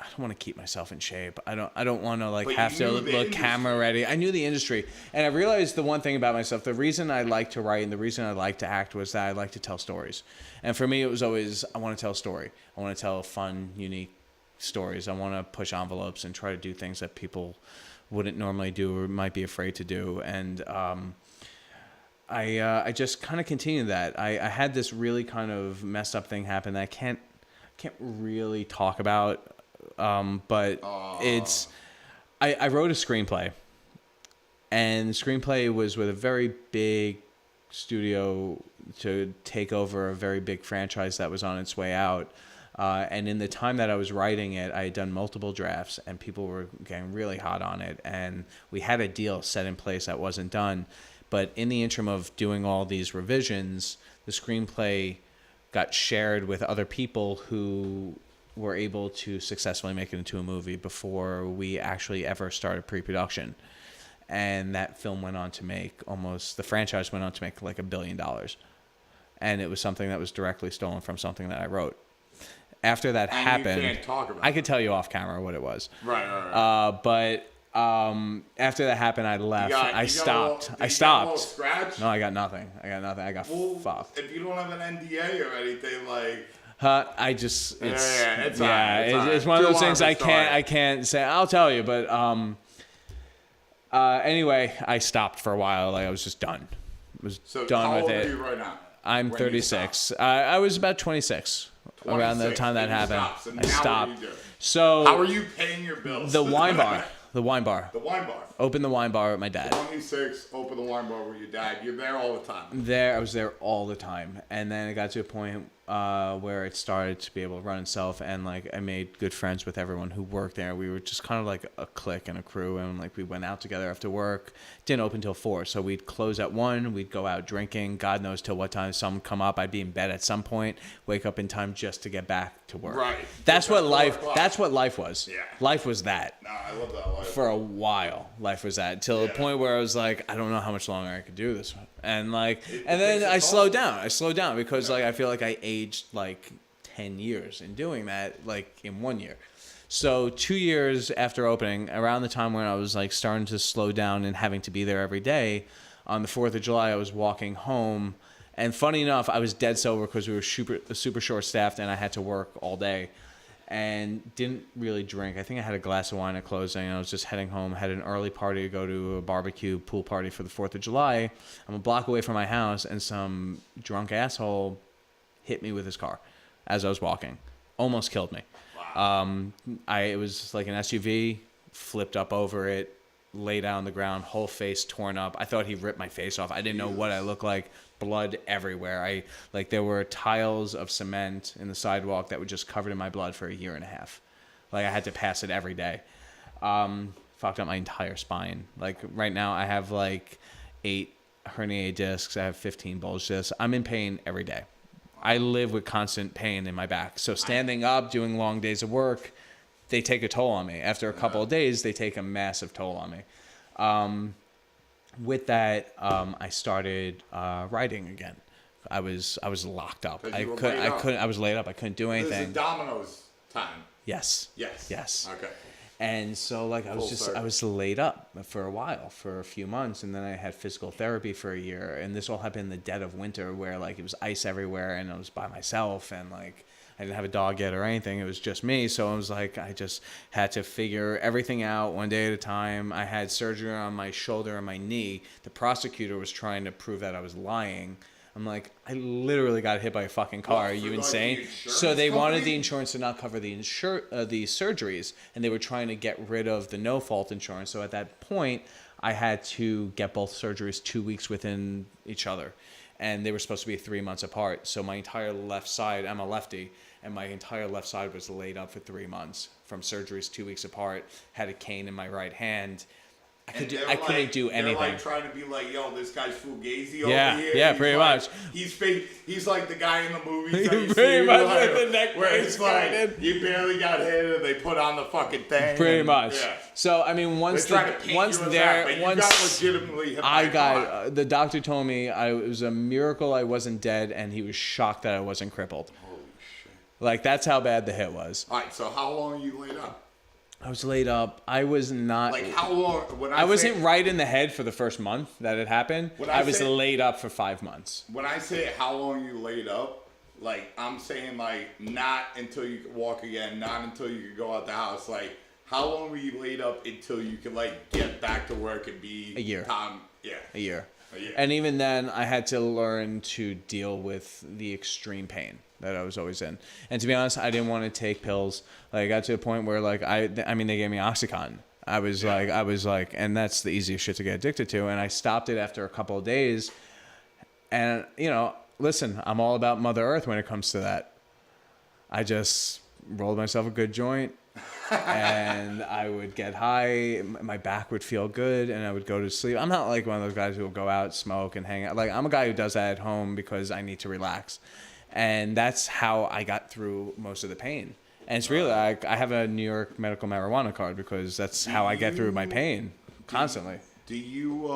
don't want to keep myself in shape. I don't want to like But have you to knew look the industry. camera ready. I knew the industry, and I realized the one thing about myself. The reason I like to write and the reason I like to act was that I like to tell stories. And for me, it was always I want to tell a story. I want to tell fun, unique stories. I want to push envelopes and try to do things that people wouldn't normally do or might be afraid to do. And I just kind of continued that. I had this really kind of messed up thing happen that I can't really talk about. But it's I wrote a screenplay, and the screenplay was with a very big studio to take over a very big franchise that was on its way out. And in the time that I was writing it, I had done multiple drafts, and people were getting really hot on it. And we had a deal set in place that wasn't done. But in the interim of doing all these revisions, the screenplay got shared with other people who were able to successfully make it into a movie before we actually ever started pre-production. And that film went on to make the franchise went on to make like $1 billion. And it was something that was directly stolen from something that I wrote. After that And happened, you can't talk about I could tell you off camera what it was. Right. But after that happened, I left. I stopped. Did you get a little stopped. scratch? No, I got nothing. I got Well, fucked. if you don't have an NDA or anything, like, I just it's it's all right, it's all right. it's one of Too those long things of a I story. can't say. I'll tell you, but anyway, I stopped for a while. Like I was just done. Was so done how with old it. are you right now? I'm When you 36. stopped? I was about 26 around the 26, time that and you happened. stopped. So now I what stopped. do you do? So How are you paying your bills? the wine bar. The wine bar. The wine bar. Opened the wine bar with my dad. 26, open the wine bar with your dad. You're there all the time. I was there all the time, and then it got to a point where it started to be able to run itself, and like I made good friends with everyone who worked there. We were just kind of like a clique and a crew, and like we went out together after work. Didn't open till 4, so we'd close at 1. We'd go out drinking. God knows till what time. Some come up. I'd be in bed at some point. Wake up in time just to get back to work. Right. That's what At 4 life. o'clock. That's what life was. Yeah. Life was that. Nah, I love that life. For a while, life was that till the Yeah. point where I was like, I don't know how much longer I could do this, and like, It and then takes a I toll. slowed down. I slowed down because like I feel like I aged like 10 years in doing that, like in 1 year. So 2 years after opening, around the time when I was like starting to slow down and having to be there every day, on the 4th of July, I was walking home, and funny enough, I was dead sober because we were super short staffed, and I had to work all day. And didn't really drink. I think I had a glass of wine at closing. I was just heading home. Had an early party to go to a barbecue pool party for the 4th of July. I'm a block away from my house, and some drunk asshole hit me with his car as I was walking. Almost killed me. Wow. It was like an SUV, flipped up over it, lay down on the ground, whole face torn up. I thought he ripped my face off. I didn't know what I looked like. Blood everywhere. There were tiles of cement in the sidewalk that were just covered in my blood for a year and a half. Like I had to pass it every day. Fucked up my entire spine. Like right now I have like 8 herniated discs. I have 15 bulge discs. I'm in pain every day. I live with constant pain in my back. So standing up, doing long days of work, they take a toll on me. After a couple of days, they take a massive toll on me. With that, I started writing again. I was locked up. 'Cause I you were couldn't. laid I up. couldn't. I was laid up. I couldn't do This is anything. Domino's time. Yes. Yes. Yes. Okay. And so like I was Full just circle. I was laid up for a while, for a few months, and then I had physical therapy for a year, and this all happened in the dead of winter where like it was ice everywhere, and I was by myself, and like I didn't have a dog yet or anything. It was just me. So I was like, I just had to figure everything out one day at a time. I had surgery on my shoulder and my knee. The prosecutor was trying to prove that I was lying. I'm like, I literally got hit by a fucking car. What, Are you for, like, insane? the insurance So they wanted company? the insurance to not cover the the surgeries, and they were trying to get rid of the no fault insurance. So at that point, I had to get both surgeries 2 weeks within each other. And they were supposed to be 3 months apart. So my entire left side, I'm a lefty, and my entire left side was laid up for 3 months from surgeries 2 weeks apart. Had a cane in my right hand. I couldn't do anything. They're like trying to be like, yo, this guy's Fugazi Yeah, over here. yeah, He's pretty like, much. He's fake. He's like the guy in the movies that you Pretty see, much like, with the neck where brace it's like going in. you barely got hit and they put on the fucking thing. Pretty much. Yeah. So I mean, once They're trying to paint once you as there, that, but you once got legitimately hit by I a got car. the doctor told me it was a miracle I wasn't dead, and he was shocked that I wasn't crippled. Holy shit. Like that's how bad the hit was. All right, so how long are you laid up? I was laid up. I was not. Like how long? When I wasn't right in the head for the first month that it happened. When I I was say- laid up for 5 months. When I say how long you laid up, like I'm saying like not until you could walk again, not until you could go out the house. Like how long were you laid up until you could like get back to work and be A year. Yeah. A year. A year. And even then, I had to learn to deal with the extreme pain that I was always in. And to be honest, I didn't want to take pills. Like I got to a point where like I mean they gave me Oxycontin. I was like, and that's the easiest shit to get addicted to. And I stopped it after a couple of days. And you know, listen, I'm all about Mother Earth when it comes to that. I just rolled myself a good joint. And I would get high, my back would feel good, and I would go to sleep. I'm not like one of those guys who will go out, smoke, and hang out. Like, I'm a guy who does that at home because I need to relax. And that's how I got through most of the pain. And it's really, I have a New York medical marijuana card because that's how I get through my pain constantly. Do you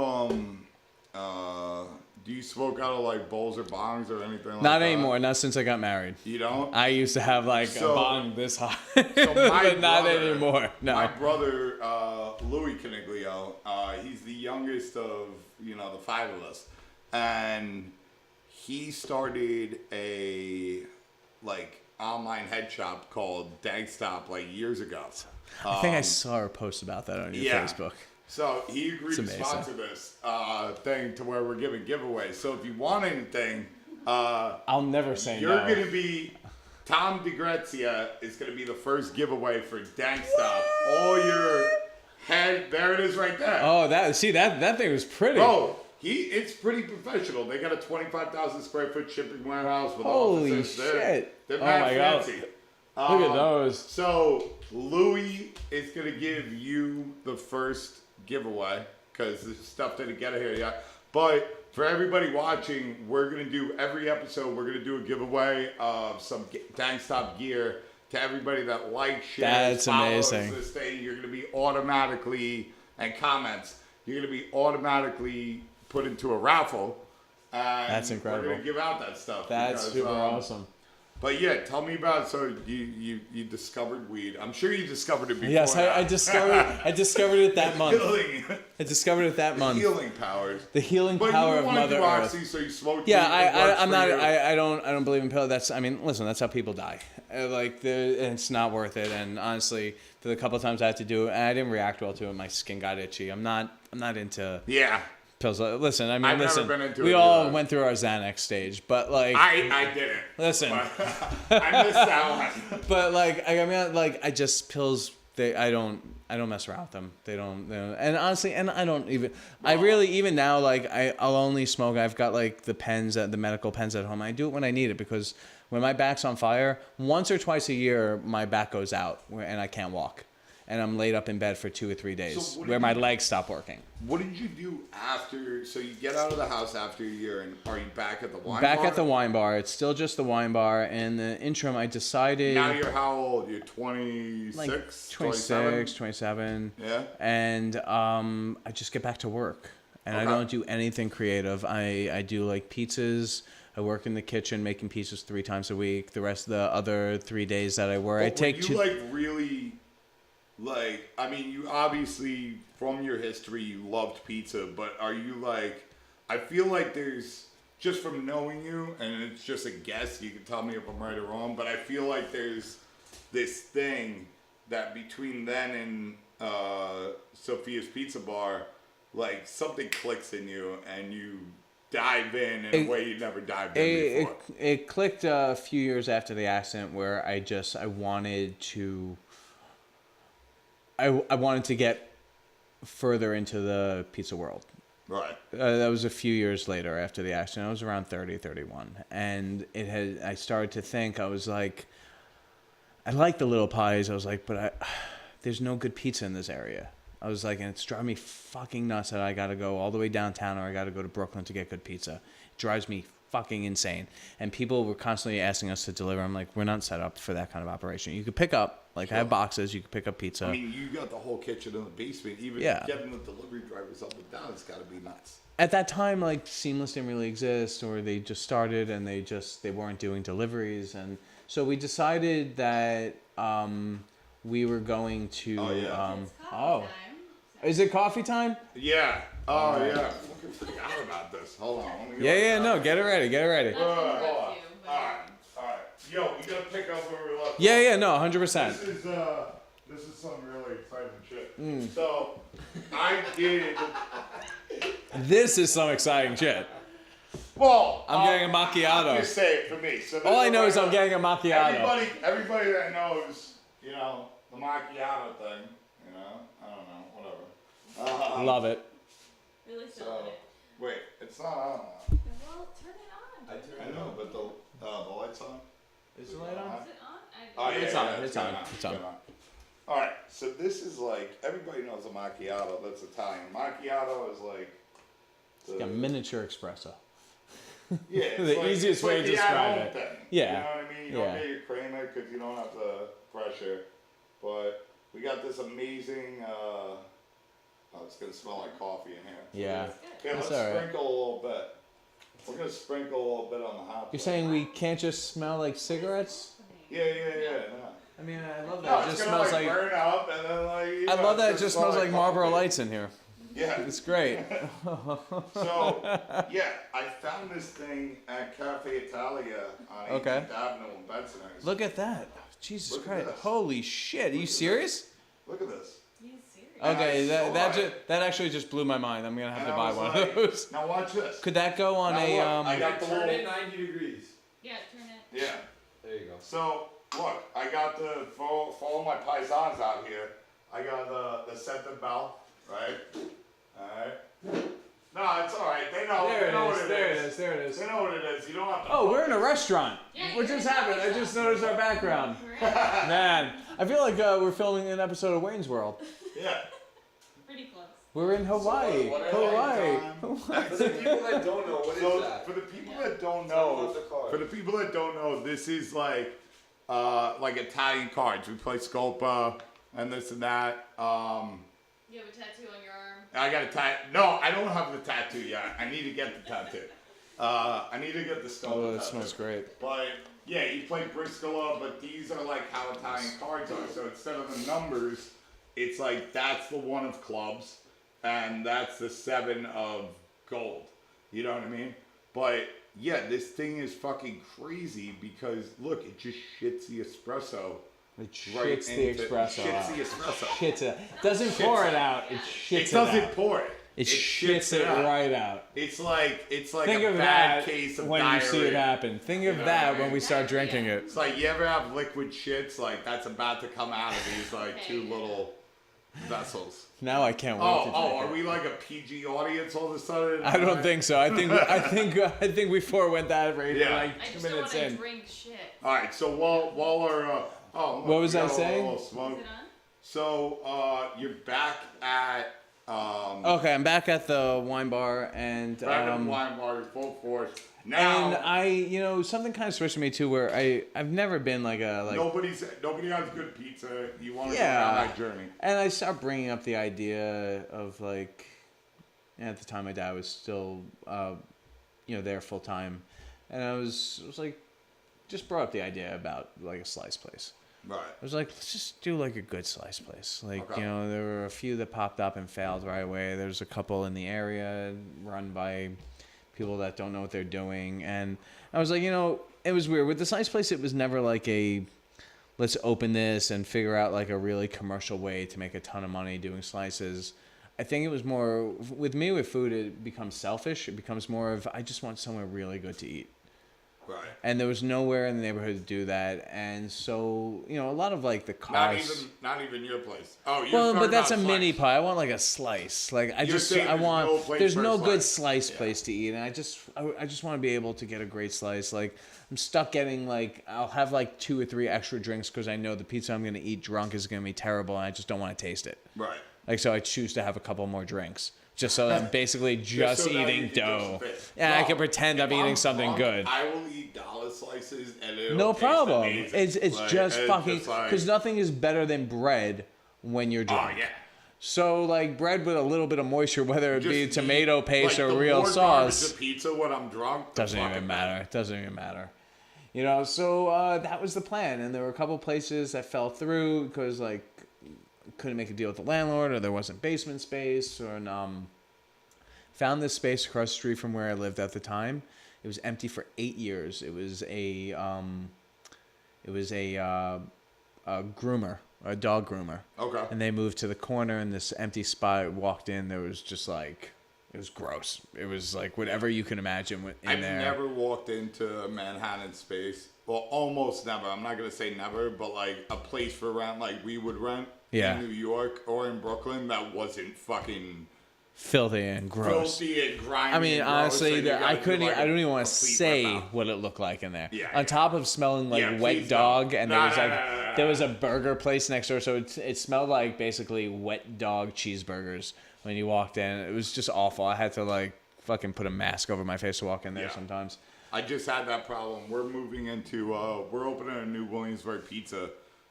do you smoke out of like bowls or bongs or anything like that? Not anymore, not since I got married. You don't? I used to have like So- a bong this high, my but not brother- anymore. No. My brother, Louis Caniglio, he's the youngest of, the five of us. And he started a, online head shop called Dagstop, years ago. I think I saw a post about that on your Facebook. So he agreed to amazing. sponsor this thing to where we're giving giveaways. So if you want anything, I'll never say you're no. going to be... Tom DeGrazia is going to be the first giveaway for Dagstop. All your head... There it is right there. Oh, that thing was pretty. Bro, it's pretty professional. They got a 25,000 square foot shipping warehouse with Holy offices. shit. They're Oh mad my God. fancy. Look at those. So Louis is going to give you the first giveaway because the stuff didn't get here yet. But for everybody watching, we're going to do every episode, we're going to do a giveaway of some Dagstop gear to everybody that likes, shares, That's follows amazing. this thing. You're going to be automatically, and comments, you're going to be automatically put into a raffle. And That's incredible. We're going to give out that stuff. That's because, super awesome. But yeah, tell me about, so you discovered weed. I'm sure you discovered it before. Yes, I discovered it that month. Healing. I discovered it that month. Healing powers. The healing But power you of want to Mother do Earth. oxy, so you smoked Yeah, weed, it works I'm for not. you. I don't believe in pills. Listen, that's how people die. It's not worth it. And honestly, for the couple of times I had to do it, I didn't react well to it. My skin got itchy. I'm not into Yeah. pills. Listen, I've never listen. been into We it all either. went through our Xanax stage, but I didn't. listen. But I missed that one. But I just pills. I don't mess around with them. They don't. And honestly, I don't even. I really even now I'll only smoke. I've got the pens, the medical pens at home. I do it when I need it because when my back's on fire, once or twice a year my back goes out and I can't walk, and I'm laid up in bed for 2 or 3 days So what where did my you- legs stop working. What did you do after? So you get out of the house after a year, and are you back at the wine Back bar? at the wine bar. It's still just the wine bar. And the interim, I decided. Now you're how old? You're 26, 26, 27. Yeah. And I just get back to work. And I Okay. don't do anything creative. I do pizzas. I work in the kitchen making pizzas 3 times a week. The rest of the other 3 days that I work, I But take were you 2. really, I mean, you obviously, from your history, you loved pizza, but are you I feel like there's, just from knowing you, and it's just a guess, you can tell me if I'm right or wrong, but I feel like there's this thing that between then and Sophia's Pizza Bar, something clicks in you and you dive in a way you never dived in before. It clicked a few years after the accident where I wanted to. I wanted to get further into the pizza world. Right. That was a few years later after the accident. I was around 30, 31. And I started to think, I was like, I like the little pies. I was like, but there's no good pizza in this area. I was like, and it's driving me fucking nuts that I got to go all the way downtown or I got to go to Brooklyn to get good pizza. It drives me fucking insane. And people were constantly asking us to deliver. I'm like, we're not set up for that kind of operation. You could pick up, like, I have boxes. You could pick up pizza. I mean, you got the whole kitchen in the basement. Even getting the delivery drivers up and down, it's got to be nuts. At that time, like, Seamless didn't really exist, or they just started and they weren't doing deliveries. And so we decided that we were going to... It's coffee time. Is it coffee time? Yeah. Oh, yeah. I fucking forgot about this. Hold on. No, get it ready. Not to Hold on. interrupt you, but All right. Yo, we got to pick up where we left. No, 100%. This is some really exciting shit. So, I did... This is some exciting shit. Well, I'm getting a macchiato. I'm just say it for me. So All I know is I'm getting a macchiato. Everybody that knows, the macchiato thing, I don't know, whatever. Love it. really So, selling it. wait, it's not on now. Well, turn it on. I know, but the light's on. Is the light on? Is it on? Oh, yeah, It's yeah, on, it's on, it's on. All right, so this is like, everybody knows a macchiato. That's Italian. Macchiato is like... Like a miniature espresso. Yeah, it's The like, easiest it's way like to the describe at-home it. thing. Yeah. You know what I mean? You don't Yeah. get your creamer because you don't have the pressure. But we got this amazing, oh, it's going to smell like coffee in here. Yeah. Okay, let's That's all right. sprinkle a little bit. We're going to sprinkle a little bit on the hot You're plate. saying we can't just smell like cigarettes? Yeah. I mean, I love No, that. It it's just going to smells like... burn up and then like... I love that it just smells like Marlboro coffee. Lights in here. Yeah. It's great. So, yeah, I found this thing at Cafe Italia on 18th Okay. Avenue in Benson. Look at that. Jesus Look at Christ. this. Holy shit. Are you Look at serious? Look at this. He's serious. Okay, And I saw that actually just blew my mind. I'm going to have And to I buy was one like, of those. Now watch this. Could that go on Now a... look, I got the Turn little... it 90 degrees. Yeah, turn it. Yeah. There you go. So, look, I got for all my paisans out here, I got the Senta Bell, right? Alright. No, it's alright. They know, There they it know is, what it there it is. is, there it is. They know what it is. You don't have to... Oh, we're in a restaurant. Yeah, What you're just in a happened? I coffee just shop. noticed our background. Right? Man, I feel like we're filming an episode of Wayne's World. Yeah. Pretty close. We're in Hawaii. what are Hawaii. For the people that don't know, what is So, that? for the people that don't Tell them know, about the card. for the people that don't know, this is like Italian cards. We play Scopa and this and that. You have a tattoo on your arm. I got a tattoo. No, I don't have the tattoo yet. I need to get the tattoo. I need to get the Scopa Oh, that tattoo. smells great. But yeah, you play Briscola, but these are like how Italian cards are. So instead of the numbers, it's like that's the 1 of clubs, and that's the 7 of gold. You know what I mean? But yeah, this thing is fucking crazy because look, it just shits the espresso. It Right shits the into- espresso shits out. the espresso. Shits it. Doesn't pour it out. It shits It doesn't out. pour it. It shits it out. right out. It's like Think a of bad that case of when diarrhea. you see it happen. Think of You know that what I when mean? we start drinking it. It's like you ever have liquid shits like that's about to come out of these like 2 little vessels. Now I can't wait to drink Are it. we like a PG audience all of a sudden? I don't think so. I think we forewent that rating Yeah. like I 2 just don't minutes want to in. drink shit. All right, so while our look, What was we I got a saying? little Is smoke. it on? So you're back at Okay, I'm back at the wine bar and back at the wine bar, full force. Now and I, something kind of switched to me too, where I've never been like nobody has good pizza. You want to Yeah. go down that journey. and I started bringing up the idea of like, at the time my dad was still, there full time, and I was like, just brought up the idea about like a slice place. Right. I was like, let's just do like a good slice place. Like, Okay. there were a few that popped up and failed right away. There's a couple in the area run by people that don't know what they're doing. And I was like, it was weird. With the slice place, it was never like let's open this and figure out like a really commercial way to make a ton of money doing slices. I think it was more, with me with food, it becomes selfish. It becomes more of, I just want somewhere really good to eat. Right. And there was nowhere in the neighborhood to do that. And so, a lot of like the cars. Not even your place. Oh, you're Well, talking but that's a about mini slice. pie. I want like a slice. Like You're saying there's no good slice. slice place to eat, and I just want to be able to get a great slice. Like I'm stuck getting like I'll have like 2 or 3 extra drinks because I know the pizza I'm gonna eat drunk is gonna be terrible, and I just don't want to taste it. Right. Like so, I choose to have a couple more drinks. Just so I'm basically just so that eating you can dough. just And I Bro, can pretend I'm if eating something drunk, good. I will eat dollar slices and it'll No taste problem. amazing. It's Like, just it's fucking just like- because nothing is better than bread when you're Oh drunk. yeah. So like bread with a little bit of moisture, whether it be Just tomato eat, paste like, or the real more sauce, garbage of pizza when I'm drunk. the doesn't even fucking matter. It doesn't even matter. So that was the plan, and there were a couple places that fell through because like couldn't make a deal with the landlord, or there wasn't basement space, or found this space across the street from where I lived at the time. It was empty for 8 years. It was a groomer, a dog groomer. Okay. And they moved to the corner in this empty spot. I walked in, there was just like, it was gross. It was like whatever you can imagine in I've there. never walked into a Manhattan space. Well, almost never. I'm not gonna say never, but like a place for rent, like we would rent Yeah. in New York or in Brooklyn, that wasn't fucking Filthy and gross. filthy and grimy. I mean, and gross, honestly, and you I gotta do, couldn't. like, I don't even a want to complete say rip-out. what it looked like in there. Yeah, On yeah. top of smelling like Yeah, wet please dog, don't. and No, there was no, like no, no, no. there was a burger place next door, so it smelled like basically wet dog cheeseburgers when you walked in. It was just awful. I had to like fucking put a mask over my face to walk in there Yeah. sometimes. I just had that problem. We're moving into, we're opening a new Williamsburg pizza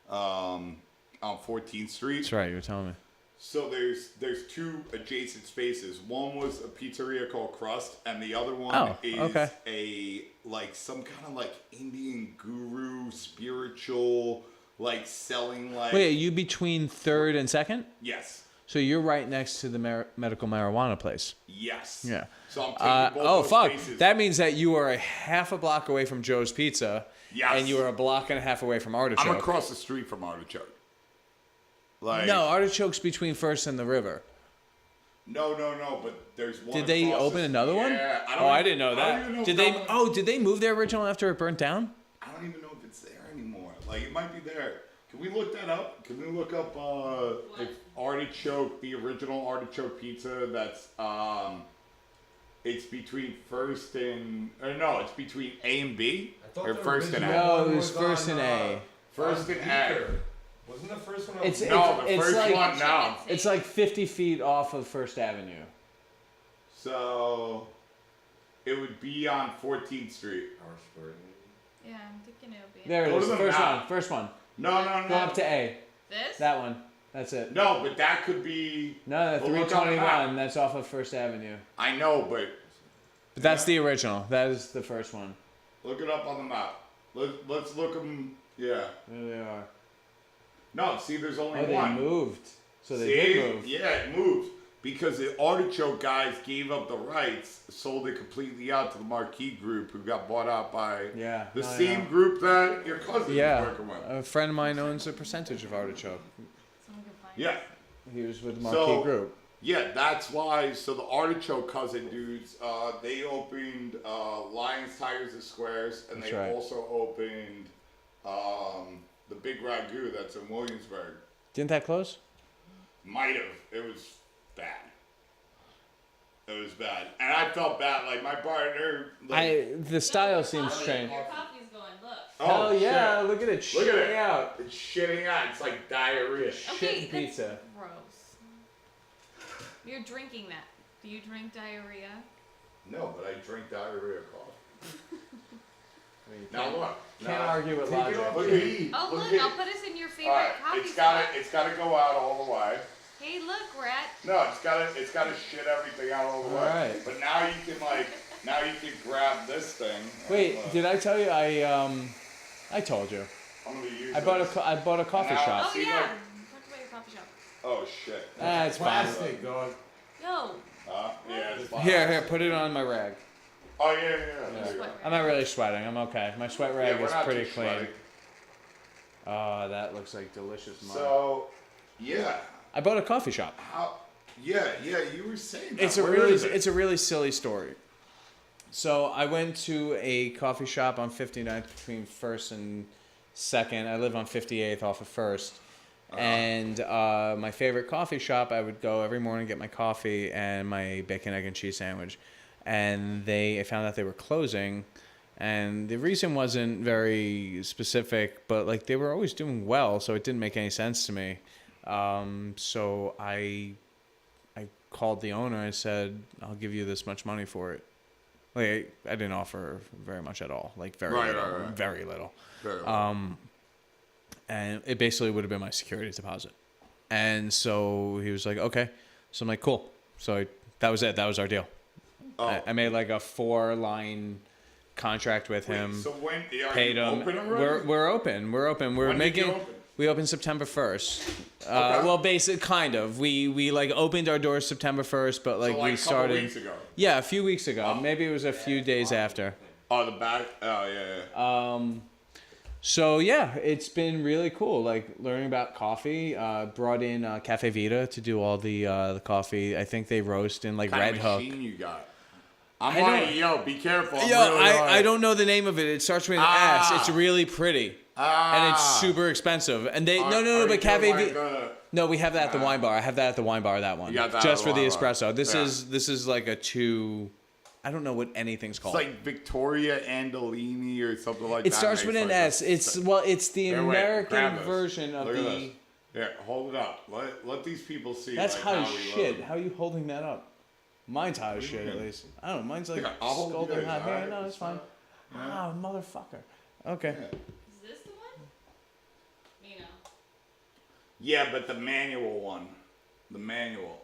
on 14th Street. That's right. You were telling me. So there's 2 adjacent spaces. One was a pizzeria called Crust, and the other one is okay. a like some kind of like Indian guru spiritual like selling like Wait, are you between 3rd and 2nd? yes. So you're right next to the medical marijuana place. Yes. Yeah. So I'm taking both those fuck! spaces. That means that you are a half a block away from Joe's Pizza. Yes. And you are a block and a half away from Artichoke. I'm across the street from Artichoke. Like No, Artichoke's between First and the River. No, but there's one. Did they across open the- another one? Yeah, I didn't know I that. don't even know Did if they? that one- Did they move their original after it burnt down? I don't even know if it's there anymore. Like it might be there. Can we look that up? Can we look up if Artichoke, the original Artichoke pizza? That's it's between First and it's between A and B or First and A. No, it was First and A. First and A. Wasn't the first one? It's No, the it's first like, one. No. It's like 50 feet off of First Avenue. So it would be on 14th Street. Yeah, I'm thinking it'll be. There it Go to is. the First map. one. First one. No. Go up to A. This? That one. That's it. No, but that could be. No, the Well, look on the 321. map. That's off of First Avenue. I know, but But that's the original. That is the first one. look it up on the map. Let's look them. Yeah. There they are. No, see, there's only Oh, they one. moved. So they See? did move. Yeah, it moved. Because the Artichoke guys gave up the rights, sold it completely out to the Marquee Group, who got bought out by Yeah, the no, I same know. group that your cousin Yeah, is working with. a friend of mine owns a percentage of Artichoke. Someone can find Yeah. He was with the Marquee So- Group. Yeah, that's why. So the Artichoke cousin dudes, they opened Lions, Tigers, and Squares, and That's they right. also opened the Big Ragu that's in Williamsburg. Didn't that close? Might have. It was bad. It was bad, and I felt bad. Like my partner. Like, The style Your seems coffee- strange. Your coffee's going. Look. Oh yeah, shit. look at it Look at shitting it. out. It's shitting out. It's like diarrhea. Shit that's pizza. Gross. You're drinking that. Do you drink diarrhea? No, but I drink diarrhea coffee. Now look. Can't now, argue with take it logic. off. Look at Oh look look, at- I'll put us in your favorite All right, coffee it's spot. gotta go out all the way. Hey, look, Rat. No, it's gotta shit everything out all the way. Alright. But now you can grab this thing. Wait, Look, did I tell you I told you. I'm gonna use I bought this. I bought a coffee Now- shop. Oh See, yeah. look. Talk about your coffee shop. Oh shit. That's fine. Plastic, dog. Yo. Yeah, it's fine. Here, put it on my rag. Oh yeah. There you go. I'm not really sweating. I'm okay. My sweat rag Yeah, we're is not pretty too clean. sweaty. Oh, that looks like delicious mud. So, yeah. I bought a coffee shop. How? Yeah. You were saying that. It's a Where really is it? it's a really silly story. So I went to a coffee shop on 59th between 1st and 2nd. I live on 58th off of 1st. And my favorite coffee shop, I would go every morning, get my coffee and my bacon, egg, and cheese sandwich. And I found out they were closing. And the reason wasn't very specific, but like they were always doing well, so it didn't make any sense to me. So I called the owner and said, I'll give you this much money for it. Like I didn't offer very much at all, like very little. Very little. And it basically would have been my security deposit. And so he was like, okay. So I'm like, cool. So that was it. That was our deal. Oh. I made like a 4-line contract with him. So when paid him. We're open. When did you open? We opened September 1st. Well, basically, kind of. We like opened our doors September 1st, but like, we started. A couple weeks ago. Yeah, a few weeks ago. Maybe it was a few days after. Oh, the back. Oh, yeah. So yeah, it's been really cool. Like learning about coffee. Brought in Cafe Vita to do all the coffee. I think they roast in like Red Hook. Machine you got? I'm like, yo, be careful. I don't know the name of it. It starts with an S. It's really pretty. And it's super expensive. And they but Cafe Vita. No, we have that at the wine bar. I have that at the wine bar. That one. You got that just at for the wine bar. espresso. This is like a 2. I don't know what anything's called. It's like Victoria Andolini or something like that. It starts with an S. It's the American version of Look at the. this. Yeah, hold it up. Let these people see. That's like, hot how as we shit. load. How are you holding that up? Mine's hot as shit, at least. I don't know. Mine's like I'll hold scalding yours, hot. alright? Yeah, no, it's fine. Ah, motherfucker. Okay. Yeah. Is this the one? You know. Yeah, but the manual one. The manual.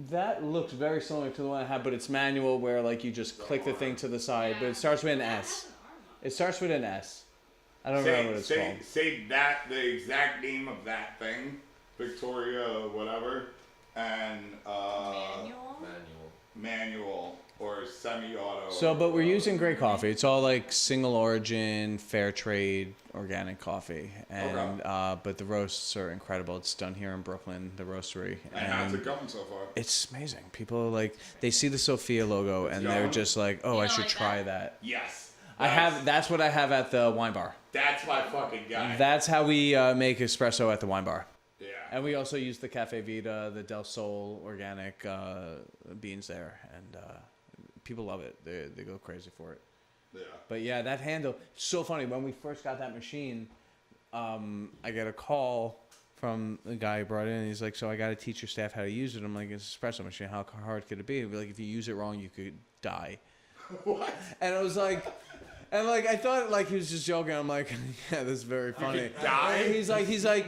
That looks very similar to the one I have, but it's manual where like you just click the thing to the side, but it starts with an S. It starts with an S. I don't remember what it's called. Say that, the exact name of that thing. Victoria whatever. And manual or semi-auto. So, but we're using great coffee. It's all like single origin, fair trade, organic coffee, and but the roasts are incredible. It's done here in Brooklyn, the roastery. And how's it going so far? It's amazing. People like they see the Sophia logo and they're just like, oh, I should try that. Yes. That's what I have at the wine bar. That's my fucking guy. That's how we make espresso at the wine bar. Yeah. And we also use the Cafe Vita, the Del Sol organic beans there, and people love it. They go crazy for it. Yeah. But yeah, that handle, so funny. When we first got that machine, I get a call from the guy who brought it in. He's like, so I got to teach your staff how to use it. I'm like, it's an espresso machine. How hard could it be? Like, if you use it wrong, you could die. What? And I was like, and like I thought like he was just joking. I'm like, yeah, this is very funny. Die? And he's like,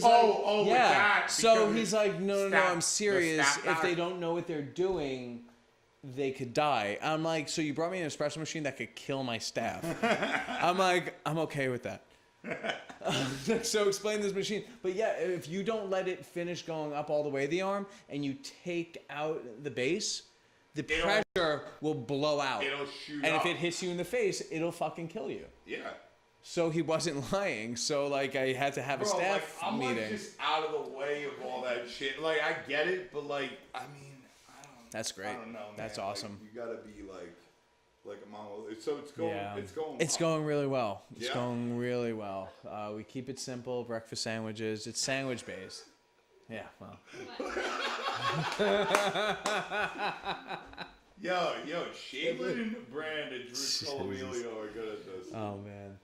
Oh, yeah. with that, So because he's like, no, I'm serious. snap If they back. don't know what they're doing, they could die. I'm like, so you brought me an espresso machine that could kill my staff. I'm like, I'm okay with that. So explain this machine. But yeah, if you don't let it finish going up all the way the arm and you take out the base, the pressure will blow out. It'll shoot and up. if it hits you in the face, it'll fucking kill you. Yeah. So he wasn't lying. So like I had to have a staff I'm meeting. like just out of the way of all that shit. Like I get it, but like I mean, I don't. That's great. I don't know, man. That's Like, awesome. you gotta be like a mom. So it's going. Yeah. It's going. It's going really well. It's Yeah? going really well. We keep it simple. Breakfast sandwiches. It's sandwich based. Yeah. Well. Yo, Shaylin Brand and Drew Colomilio are good at this. Oh man.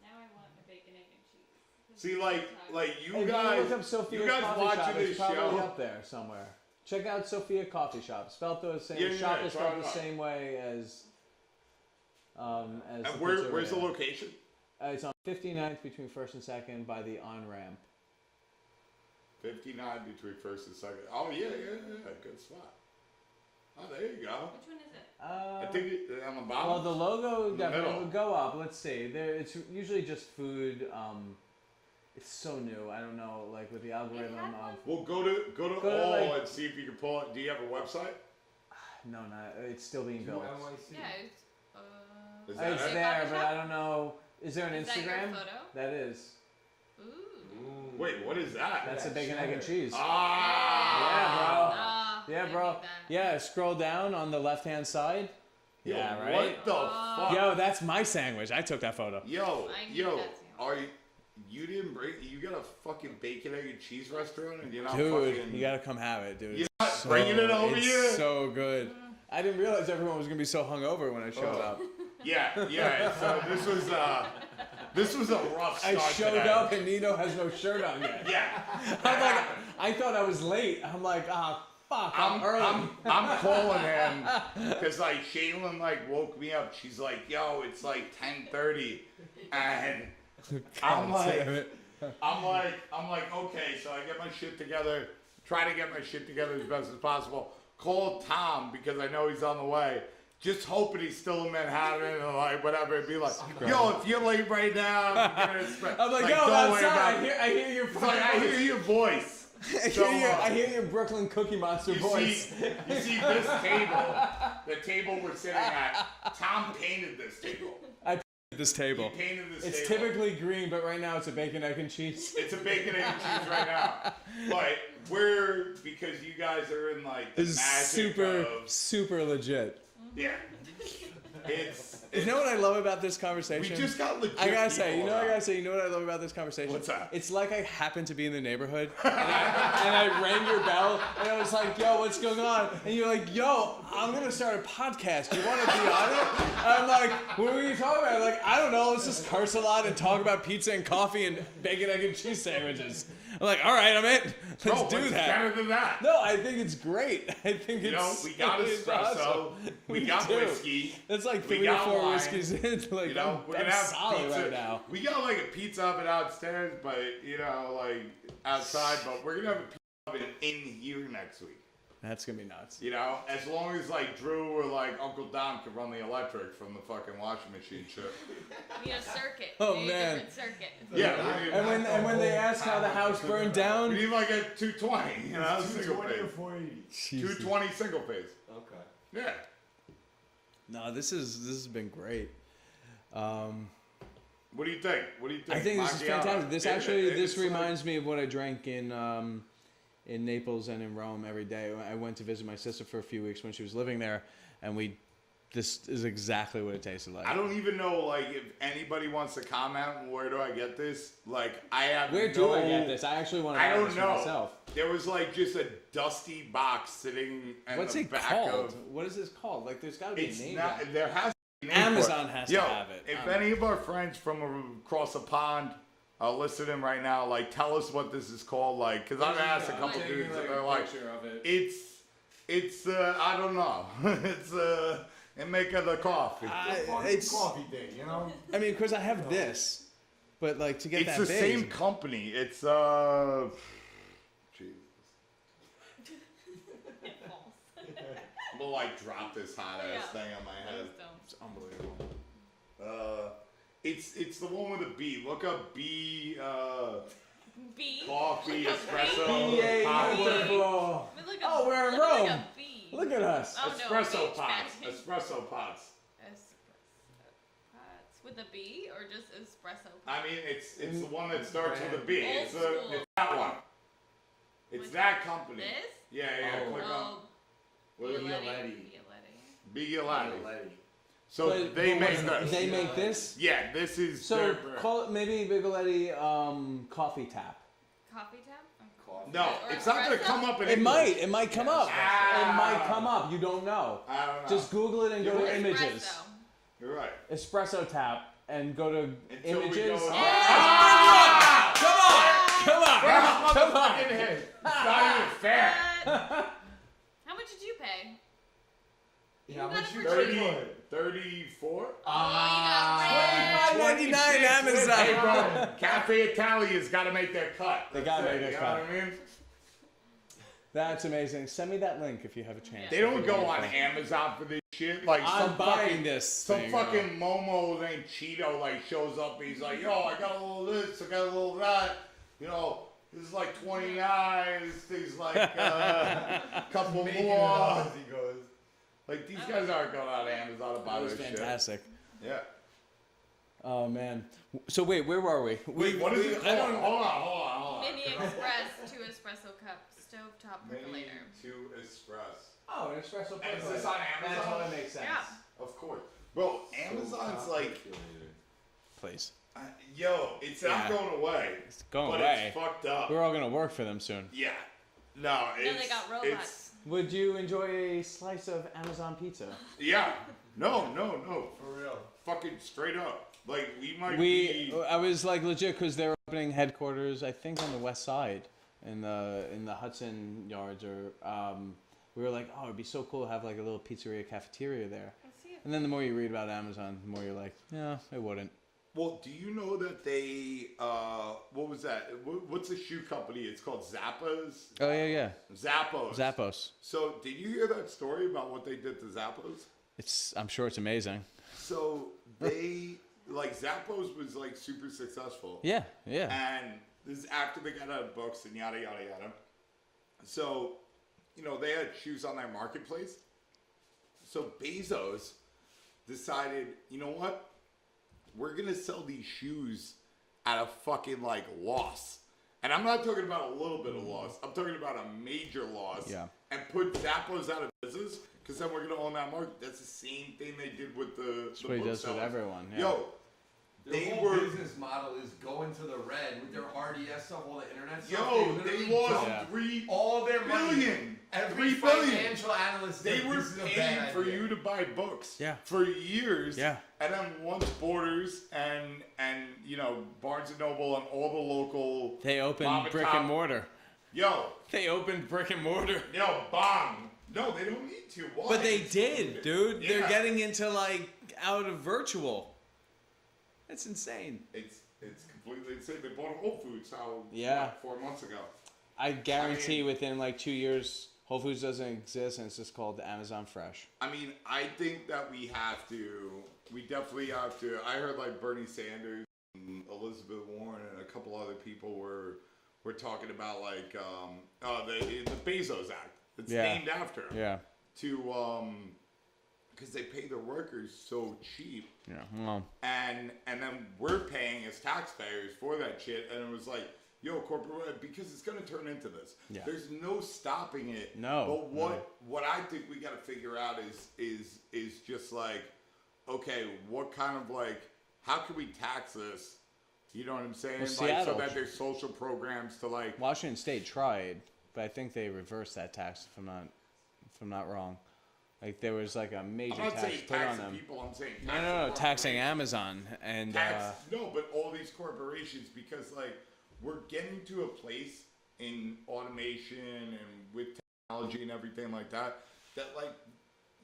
Now I want a bacon, egg, and cheese. See, like you Hey, guys, look up Sophia's you guys coffee watching shop. this It's probably show. up there somewhere. Check out Sophia Coffee Shop. Spelled the same. Yeah, shop yeah, is try spelled it the out. same way as. And the where's the pizzeria. location? It's on 59th between 1st and 2nd by the on ramp. 59 between first and second. Oh yeah, good spot. Oh, there you go. Which one is it? I think it, on the bottom. Well, the logo In the definitely middle. would go up. Let's see. It's usually just food. It's so new. I don't know, like with the algorithm had of. one? Well, go to Go to, all like- and see if you can pull it. Do you have a website? No, not. It's still being built. NYC. Yeah, it's, Is that It's it? there, Coffee but shop? I don't know. Is there an Is that your Instagram? photo? That is. Ooh. Wait, what is that? That's a bacon, egg, and cheese. Ah. Yeah, bro. Yeah, I bro. need that. Yeah, scroll down on the left-hand side. Yo, Yeah, right? What the fuck? Yo, that's my sandwich. I took that photo. Yo, I need yo, that too. are you didn't bring? You got a fucking bacon, egg, and cheese restaurant, and you're not Dude, fucking. you gotta come have it, dude. You're It's not bringing it over it's here? so good. I didn't realize everyone was gonna be so hungover when I showed up. Yeah. So this was a rough start. I showed today. up and Nino has no shirt on yet. Yeah. I'm like, I thought I was late. I'm like, fuck, I'm early. I'm calling him because like Shaylin like woke me up. She's like, yo, it's like 10:30, and I'm like, okay. So I get my shit together. Try to get my shit together as best as possible. Call Tom because I know he's on the way. Just hoping he's still in Manhattan or like whatever. It'd be like, yo, if you're late right now, I'm like, yo, don't worry outside. about it. I hear your It's like, I hear your voice. I hear your Brooklyn Cookie Monster voice. You see this table, the table we're sitting at, Tom painted this table. This table. He painted this It's table. typically green, but right now it's a bacon, egg, and cheese. It's a bacon, egg, and cheese right now. But because you guys are in like the This is magic super legit. yeah. It's You know what I love about this conversation? we just got legit. I gotta say, people you know what I around. gotta say, you know what I love about this conversation? What's that? It's like I happened to be in the neighborhood and I rang your bell and I was like, yo, what's going on? And you're like, yo, I'm gonna start a podcast. Do you wanna be on it? And I'm like, what were you talking about? I'm like, I don't know, let's just curse a lot and talk about pizza and coffee and bacon, egg, and cheese sandwiches. I'm like, all right, I'm in. Let's Bro, do what's that. better than that? No, I think it's great. I think You know, it's we got it's espresso, awesome. we got do. whiskey. That's like we 3 or got 4 wine. whiskeys in. Like, You know, we're I'm gonna have solid pizza right now. We got like a pizza oven downstairs, but you know, like outside. But we're gonna have a pizza oven in here next week. That's gonna be nuts. You know, as long as like Drew or like Uncle Dom can run the electric from the fucking washing machine shit. You need a circuit. Oh, You need man. a different circuit. Yeah, And when they ask how the house burned we down, need like a 220, you know, single 220 or phase. 480. 220 single phase. Okay. Yeah. no, this has been great. What do you think? What do you think? I think this is Macchiato. fantastic. This It's like- reminds me of what I drank in Naples and in Rome every day. I went to visit my sister for a few weeks when she was living there, and this is exactly what it tasted like. I don't even know, like, if anybody wants to comment, where do I get this? Like, I have Where no, do I get this? I actually want to I buy don't this for know. myself. There was, like, just a dusty box sitting in What's the it back called? of... What is this called? Like, there's got to be a It's name. not... on it. There has to be a name for it. Amazon has to Yo, have it. If any of our friends from across the pond are listening right now, like, tell us what this is called, like, because I've asked a couple dudes, and they're like, of it. it's, I don't know. It's, it making the coffee. It's Coffee thing, you know? I mean, because I have this, but like to get It's that the big. same company. It's Jesus. I'm gonna like drop this hot ass Yeah. thing on my head. Please don't. It's unbelievable. It's the one with a B. Look up B B. coffee Look up espresso B. Yay, hot wonderful. I mean, look Oh, up- we're in look Rome. Like a B. Look at us. Oh, no, espresso H pots. back. Espresso pots. Espresso pots with a B or just espresso pots? I mean, it's the one that starts with a B. Old It's school. it's that one. It's Which- that company. This? Yeah. Oh. Click on. Oh, What is it? Bialetti. Bialetti. So But- they but make what's- this. They make this. Yeah, this is So their call it maybe Bigoletti coffee tap. Coffee tap? No, Or it's not gonna espresso? come up in It English. might come up. Ah. It might come up. You don't know. I don't know. Just Google it and go You're to right. images. Espresso. You're right. Espresso tap and go to Until we images. go- Ah! Come on! Come on! It's not even fair. How much did you pay? Yeah, You how got much it you for pay cheap. for it? 34? Oh, $25.99 Hey, Amazon. bro, Cafe Italia's got to make their cut. They That's gotta it, make their you cut. know what I mean? That's amazing. Send me that link if you have a chance. They don't go on Amazon for this shit. Like I'm some buying fucking, this Some thing, fucking Momo named Cheeto like shows up. And he's like, yo, I got a little this, I got a little that. You know, this is like 29. This thing's like a couple Making it up more. as he goes. Like these guys aren't going on Amazon to buy That was this fantastic. shit. Yeah. Oh man. So wait, where were we? Wait, what is it I called? don't. Hold on. Mini Express, 2 espresso cups, stovetop Made percolator. to express. Oh, an espresso And is this on That Amazon? totally makes sense. Yeah. Of course. Bro, Amazon's like, Please. yo, it's Yeah. not going away. It's going but away. it's fucked up. We're all going to work for them soon. Yeah. No, it's... No, they got robots. Would you enjoy a slice of Amazon pizza? Yeah. No. For real. Fucking straight up. Like, we might be... I was like legit because they're opening headquarters, I think, on the west side in the Hudson Yards, or we were like, oh, it'd be so cool to have like a little pizzeria cafeteria there. And then the more you read about Amazon, the more you're like, yeah, it wouldn't. Well, do you know that they... what was that? What's the shoe company? It's called Zappa's? Oh, yeah. Zappos. So, did you hear that story about what they did to Zappos? I'm sure it's amazing. So, they... Like, Zappos was, like, super successful. Yeah. And this is after they got out of books and yada, yada, yada. So, you know, they had shoes on their marketplace. So, Bezos decided, you know what? We're going to sell these shoes at a fucking, like, loss. And I'm not talking about a little bit of loss. I'm talking about a major loss. Yeah. And put Zappos out of business, because then we're going to own that market. That's the same thing they did with the That's what he does with everyone. Yeah. Yo, Their whole business model is going to the red with their RDS stuff, all the internet stuff. yo, they literally lost Yeah. dump $3 all their money. billion. Every $3 billion. financial analyst They said were this is a paying bad for idea. you to buy books Yeah. for years. Yeah. And then once Borders and you know, Barnes and Noble and all the local They mom opened and brick top- and mortar. Yo, They opened brick and mortar. bong. No, they don't need to. Why? But they did, dude. Yeah. They're getting into like out of virtual. That's insane. It's completely insane. They bought Whole Foods 4 months ago. I guarantee within like 2 years, Whole Foods doesn't exist, and it's just called Amazon Fresh. I mean, I think that we definitely have to. I heard like Bernie Sanders and Elizabeth Warren and a couple other people were talking about like the Bezos Act. It's named after him. Yeah. Because they pay their workers so cheap. Yeah. Well. And then we're paying as taxpayers for that shit, and it was like, yo, corporate, because it's gonna turn into this. Yeah. There's no stopping it. No. But what I think we gotta figure out is just like, okay, what kind of like, how can we tax this? You know what I'm saying? Well, like, so Seattle- that there's social programs to like. Washington State tried, but I think they reversed that tax. If I'm not wrong. Like there was like a major I'm not tax saying put on taxing them. people. I'm saying No, taxing corporations. Amazon and No, but all these corporations, because like we're getting to a place in automation and with technology and everything like that like,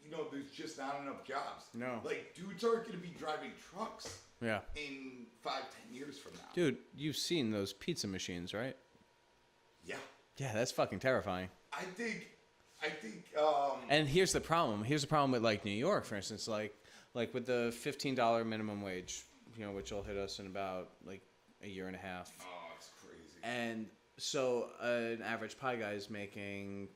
you know, there's just not enough jobs. No. Like dudes aren't going to be driving trucks yeah. in 5-10 years from now. Dude, you've seen those pizza machines, right? Yeah. Yeah, that's fucking terrifying. I think And here's the problem. Here's the problem with like New York, for instance, like with the $15 minimum wage, you know, which will hit us in about like a year and a half. oh, it's crazy. And so an average pie guy is making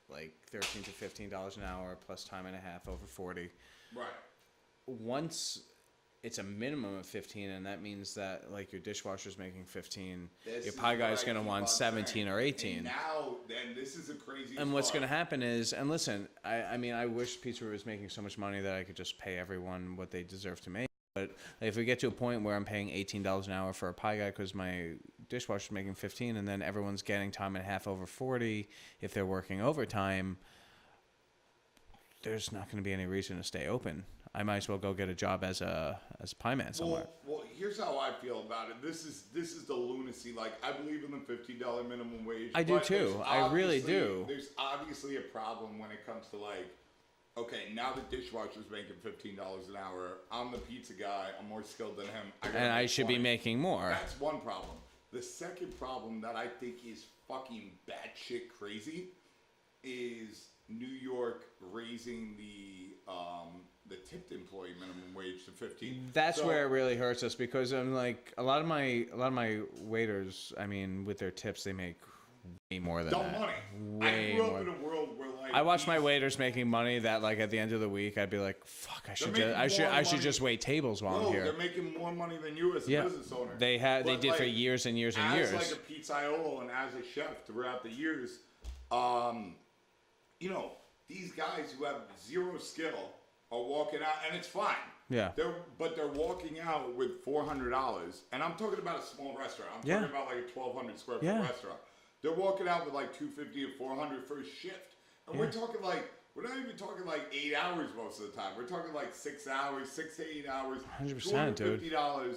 like $13 to $15 an hour plus time and a half over 40. Right. Once it's a minimum of 15, and that means that like your dishwasher's making 15, This your is pie what guy's I gonna keep want on 17 saying. or 18. And now, then this is a crazy. And what's going to happen is, and listen, I mean, I wish Pizza was making so much money that I could just pay everyone what they deserve to make. But if we get to a point where I'm paying $18 an hour for a pie guy because my dishwasher's making 15, and then everyone's getting time and a half over 40 if they're working overtime, there's not going to be any reason to stay open. I might as well go get a job as a pie man somewhere. Well, here's how I feel about it. This is the lunacy. Like, I believe in the $15 minimum wage. I do but too. there's I really obviously- do. There's obviously a problem when it comes to like, okay, now the dishwasher's making $15 an hour. I'm the pizza guy. I'm more skilled than him. And I should be making more. That's one problem. The second problem that I think is fucking batshit crazy is New York raising the tipped employee minimum wage to 15. That's So- where it really hurts us because I'm like a lot of my waiters. I mean, with their tips, they make way more than dumb that. money. Way I grew more. up in a world where like I watch my these- waiters making money that like at the end of the week I'd be like, fuck, I should making more I should money. just wait tables while Bro, I'm here. they're making more money than you as a Yeah, business owner. they But, did for like, years and years and as years. like a pizzaiolo and as a chef throughout the years, you know, these guys who have zero skill are walking out, and it's fine. Yeah. They're walking out with $400, and I'm talking about a small restaurant. I'm talking about like a 1,200 square foot restaurant. They're walking out with like $250 or $400 for a shift, and we're talking like we're not even talking like 8 hours most of the time. We're talking like 6 hours, 6 to 8 hours. 100%, dude. $250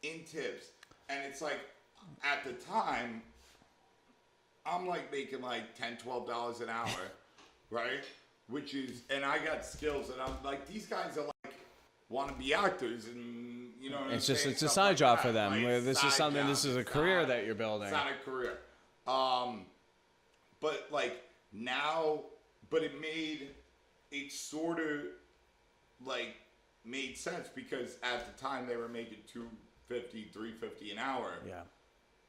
in tips, and it's like at the time, I'm like making like $10, $12 an hour, right? Which is, and I got skills, and I'm like, these guys are like want to be actors, and you know, It's a side job for them. Like, where this is something. This is a career that you're building. It's not a career. But like now, but it sort of like made sense because at the time they were making $250, $350 an hour. Yeah.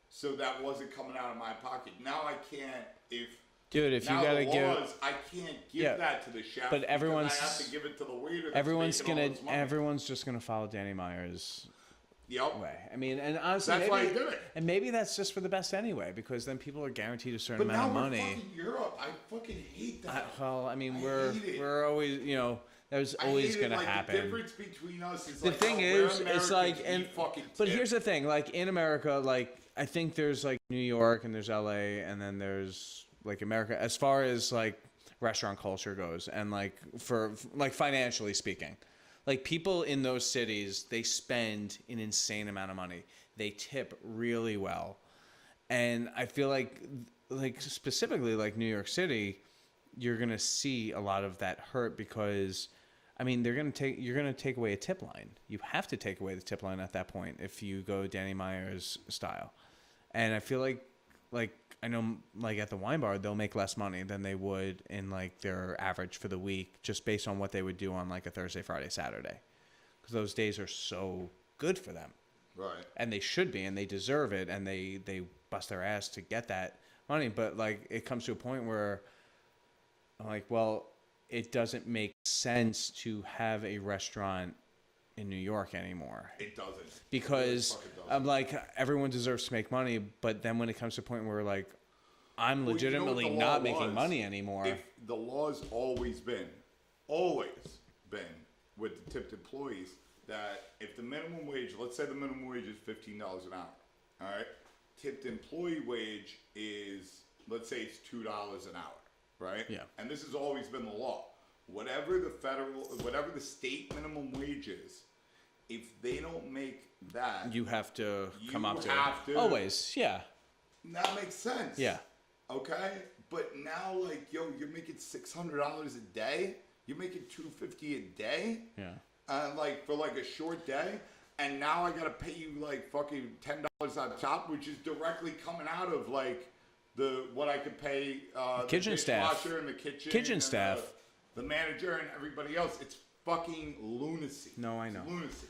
So that wasn't coming out of my pocket. Now I can't Dude, if you gotta give, I can't give that to the chef. But everyone's, I have to give it to the waiter. Everyone's just gonna follow Danny Meyer's way. I mean, and honestly, that's why I do it. And maybe that's just for the best anyway, because then people are guaranteed a certain amount of money. But now we're fucking Europe. I fucking hate that. Well, I mean, we're always, you know, there's always gonna happen. The difference between us is the like, thing is, it's like, but tip. here's the thing, like in America, like I think there's like New York and there's LA and then there's like America as far as like restaurant culture goes, and like for like financially speaking, like people in those cities, they spend an insane amount of money. They tip really well. And I feel like specifically like New York City, you're going to see a lot of that hurt because I mean, you're going to take away a tip line. You have to take away the tip line at that point if you go Danny Meyer's style. And I feel like I know like at the wine bar, they'll make less money than they would in like their average for the week, just based on what they would do on like a Thursday, Friday, Saturday. Because those days are so good for them. Right. And they should be, and they deserve it, and they bust their ass to get that money. But like it comes to a point where I'm like, well, it doesn't make sense to have a restaurant in New York anymore. It doesn't. Because I'm like, everyone deserves to make money, but then when it comes to a point where like I'm legitimately not making money anymore. If the law's always been with the tipped employees that if the minimum wage, let's say the minimum wage is $15 an hour, all right? Tipped employee wage is, let's say it's $2 an hour, right? Yeah. And this has always been the law. Whatever the state minimum wage is, if they don't make that, you have to come up to it. Always, yeah. That makes sense. Yeah. Okay? But now, like, yo, you're making $600 a day. You're making $250 a day. Yeah. Like for like a short day, and now I gotta pay you like fucking $10 on top, which is directly coming out of like what I could pay the kitchen staff and the kitchen staff, the manager and everybody else. It's fucking lunacy. No, I know. It's lunacy.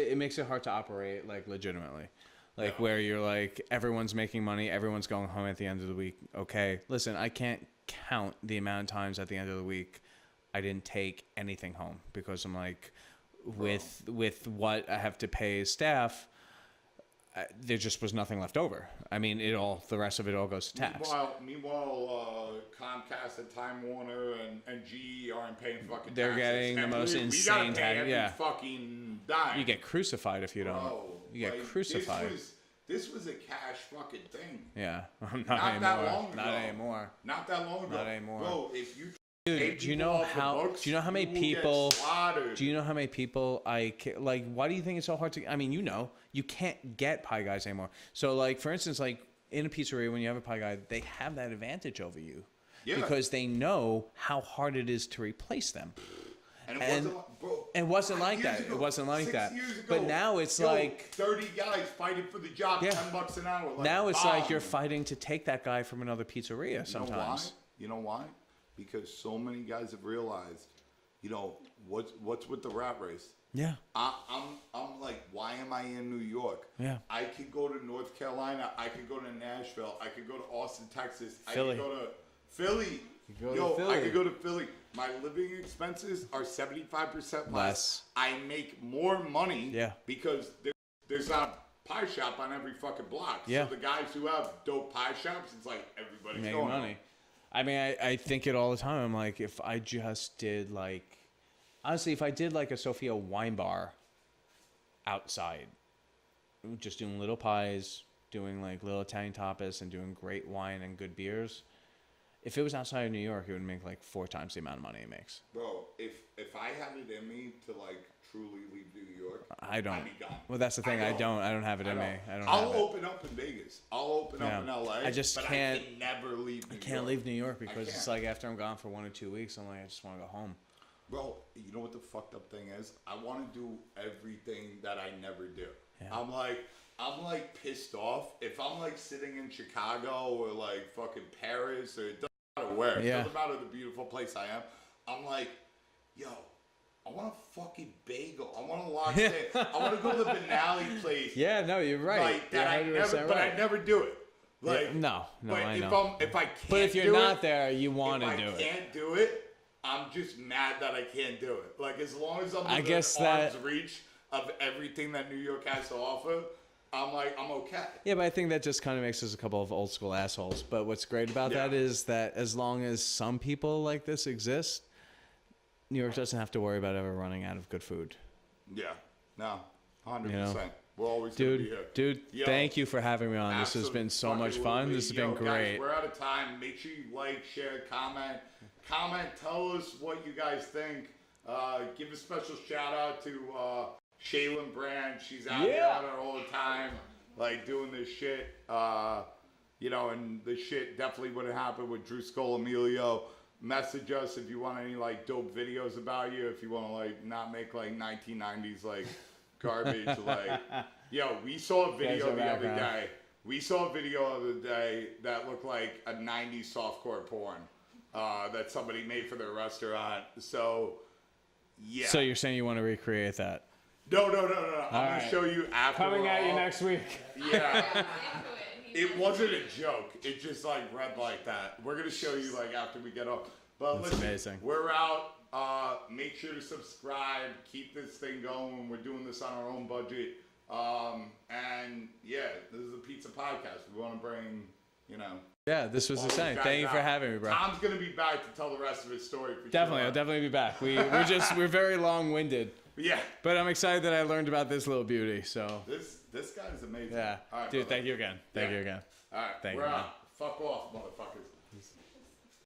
It makes it hard to operate like legitimately. Like where you're like everyone's making money, everyone's going home at the end of the week. Okay, listen, I can't count the amount of times at the end of the week I didn't take anything home because I'm like, with what I have to pay staff, there just was nothing left over. I mean, the rest of it all goes to tax. Meanwhile, Comcast and Time Warner and GE aren't paying fucking. They're taxes. getting the most insane tax. Yeah, fucking dime. You get crucified if you don't. Bro, You get crucified. This was a cash fucking thing. Yeah, Not anymore. that long ago. Not anymore. Not that long ago. Not anymore. Bro, if you Dude, do you know how many people? Do you know how many people like? Why do you think it's so hard to? I mean, you can't get pie guys anymore. So, like for instance, like in a pizzeria, when you have a pie guy, they have that advantage over you, because they know how hard it is to replace them. And it wasn't like that. It wasn't like that. But now it's like 30 guys fighting for the job, $10 an hour. Like, now it's like you're fighting to take that guy from another pizzeria sometimes. You know why? Because so many guys have realized, what's with the rat race? Yeah. I'm like, why am I in New York? Yeah. I could go to North Carolina. I could go to Nashville. I could go to Austin, Texas. Philly. I could go to Philly. I could go to Philly. My living expenses are 75% less. I make more money because there's not a pie shop on every fucking block. Yeah. So the guys who have dope pie shops, it's like everybody's making going money. I mean, I think it all the time. I'm like, if I just did like, honestly, if I did like a Sophia wine bar outside, just doing little pies, doing like little Italian tapas, and doing great wine and good beers. If it was outside of New York, it would make like 4 times the amount of money it makes. Bro, if I had it in me to like truly leave New York, I don't. I'd be gone. Well, that's the thing. I don't have it in me. I don't. I'll have open up in Vegas. I'll open up in LA. I just but can't. I can never leave New York. I can't leave New York because it's can't. like after I'm gone for 1 or 2 weeks, I'm like, I just want to go home. Bro, you know what the fucked up thing is? I want to do everything that I never do. Yeah. I'm like pissed off if I'm like sitting in Chicago or like fucking Paris, or it doesn't matter where. Yeah. It doesn't matter the beautiful place I am. I'm like, yo, I want a fucking bagel. I want to watch it. I want to go to the Benally place. Yeah, no, you're right. Like that You're I 100% never, but I right. never do it. Like Yeah, no, but I if know. if I can't, But if you're do not it, there, you want to if do I it. can't do it, I'm just mad that I can't do it. Like as long as I'm I within guess arm's that- reach of everything that New York has to offer, I'm like, I'm okay. Yeah, but I think that just kind of makes us a couple of old school assholes. But what's great about that is that as long as some people like this exist, New York doesn't have to worry about ever running out of good food. Yeah, no, 100%. You know? We're always gonna be here. Dude, Yo, thank you for having me on. This has been so much fun. absolutely. This has Yo, been great. Guys, we're out of time. Make sure you like, share, comment. Tell us what you guys think. Give a special shout out to Shaylin Brand. She's out here on her all the time, like doing this shit. You know, and this shit definitely would have happened with Drew Scolamilio. Message us if you want any like dope videos about you. If you want to like not make like 1990s like garbage. Like, yo, we saw a video the other day. We saw a video the other day that looked like a 90s softcore porn that somebody made for their restaurant. So, yeah. So you're saying you want to recreate that? No. I'm gonna show you after. Coming at you next week. Yeah. It wasn't a joke. It just like read like that. We're gonna show you like after we get off. But That's listen, amazing. we're out. Make sure to subscribe. Keep this thing going. We're doing this on our own budget. And yeah, this is a pizza podcast. We want to bring, you know. Yeah, this was all these insane. guys Thank you for out. having me, bro. Tom's gonna be back to tell the rest of his story. For Definitely, sure. I'll definitely be back. We're very long-winded, Yeah. but I'm excited that I learned about this little beauty. So This guy's amazing. yeah, All right, dude, brother. thank you again. Thank you again. All right, Thank we're you, man. out. Fuck off, motherfuckers.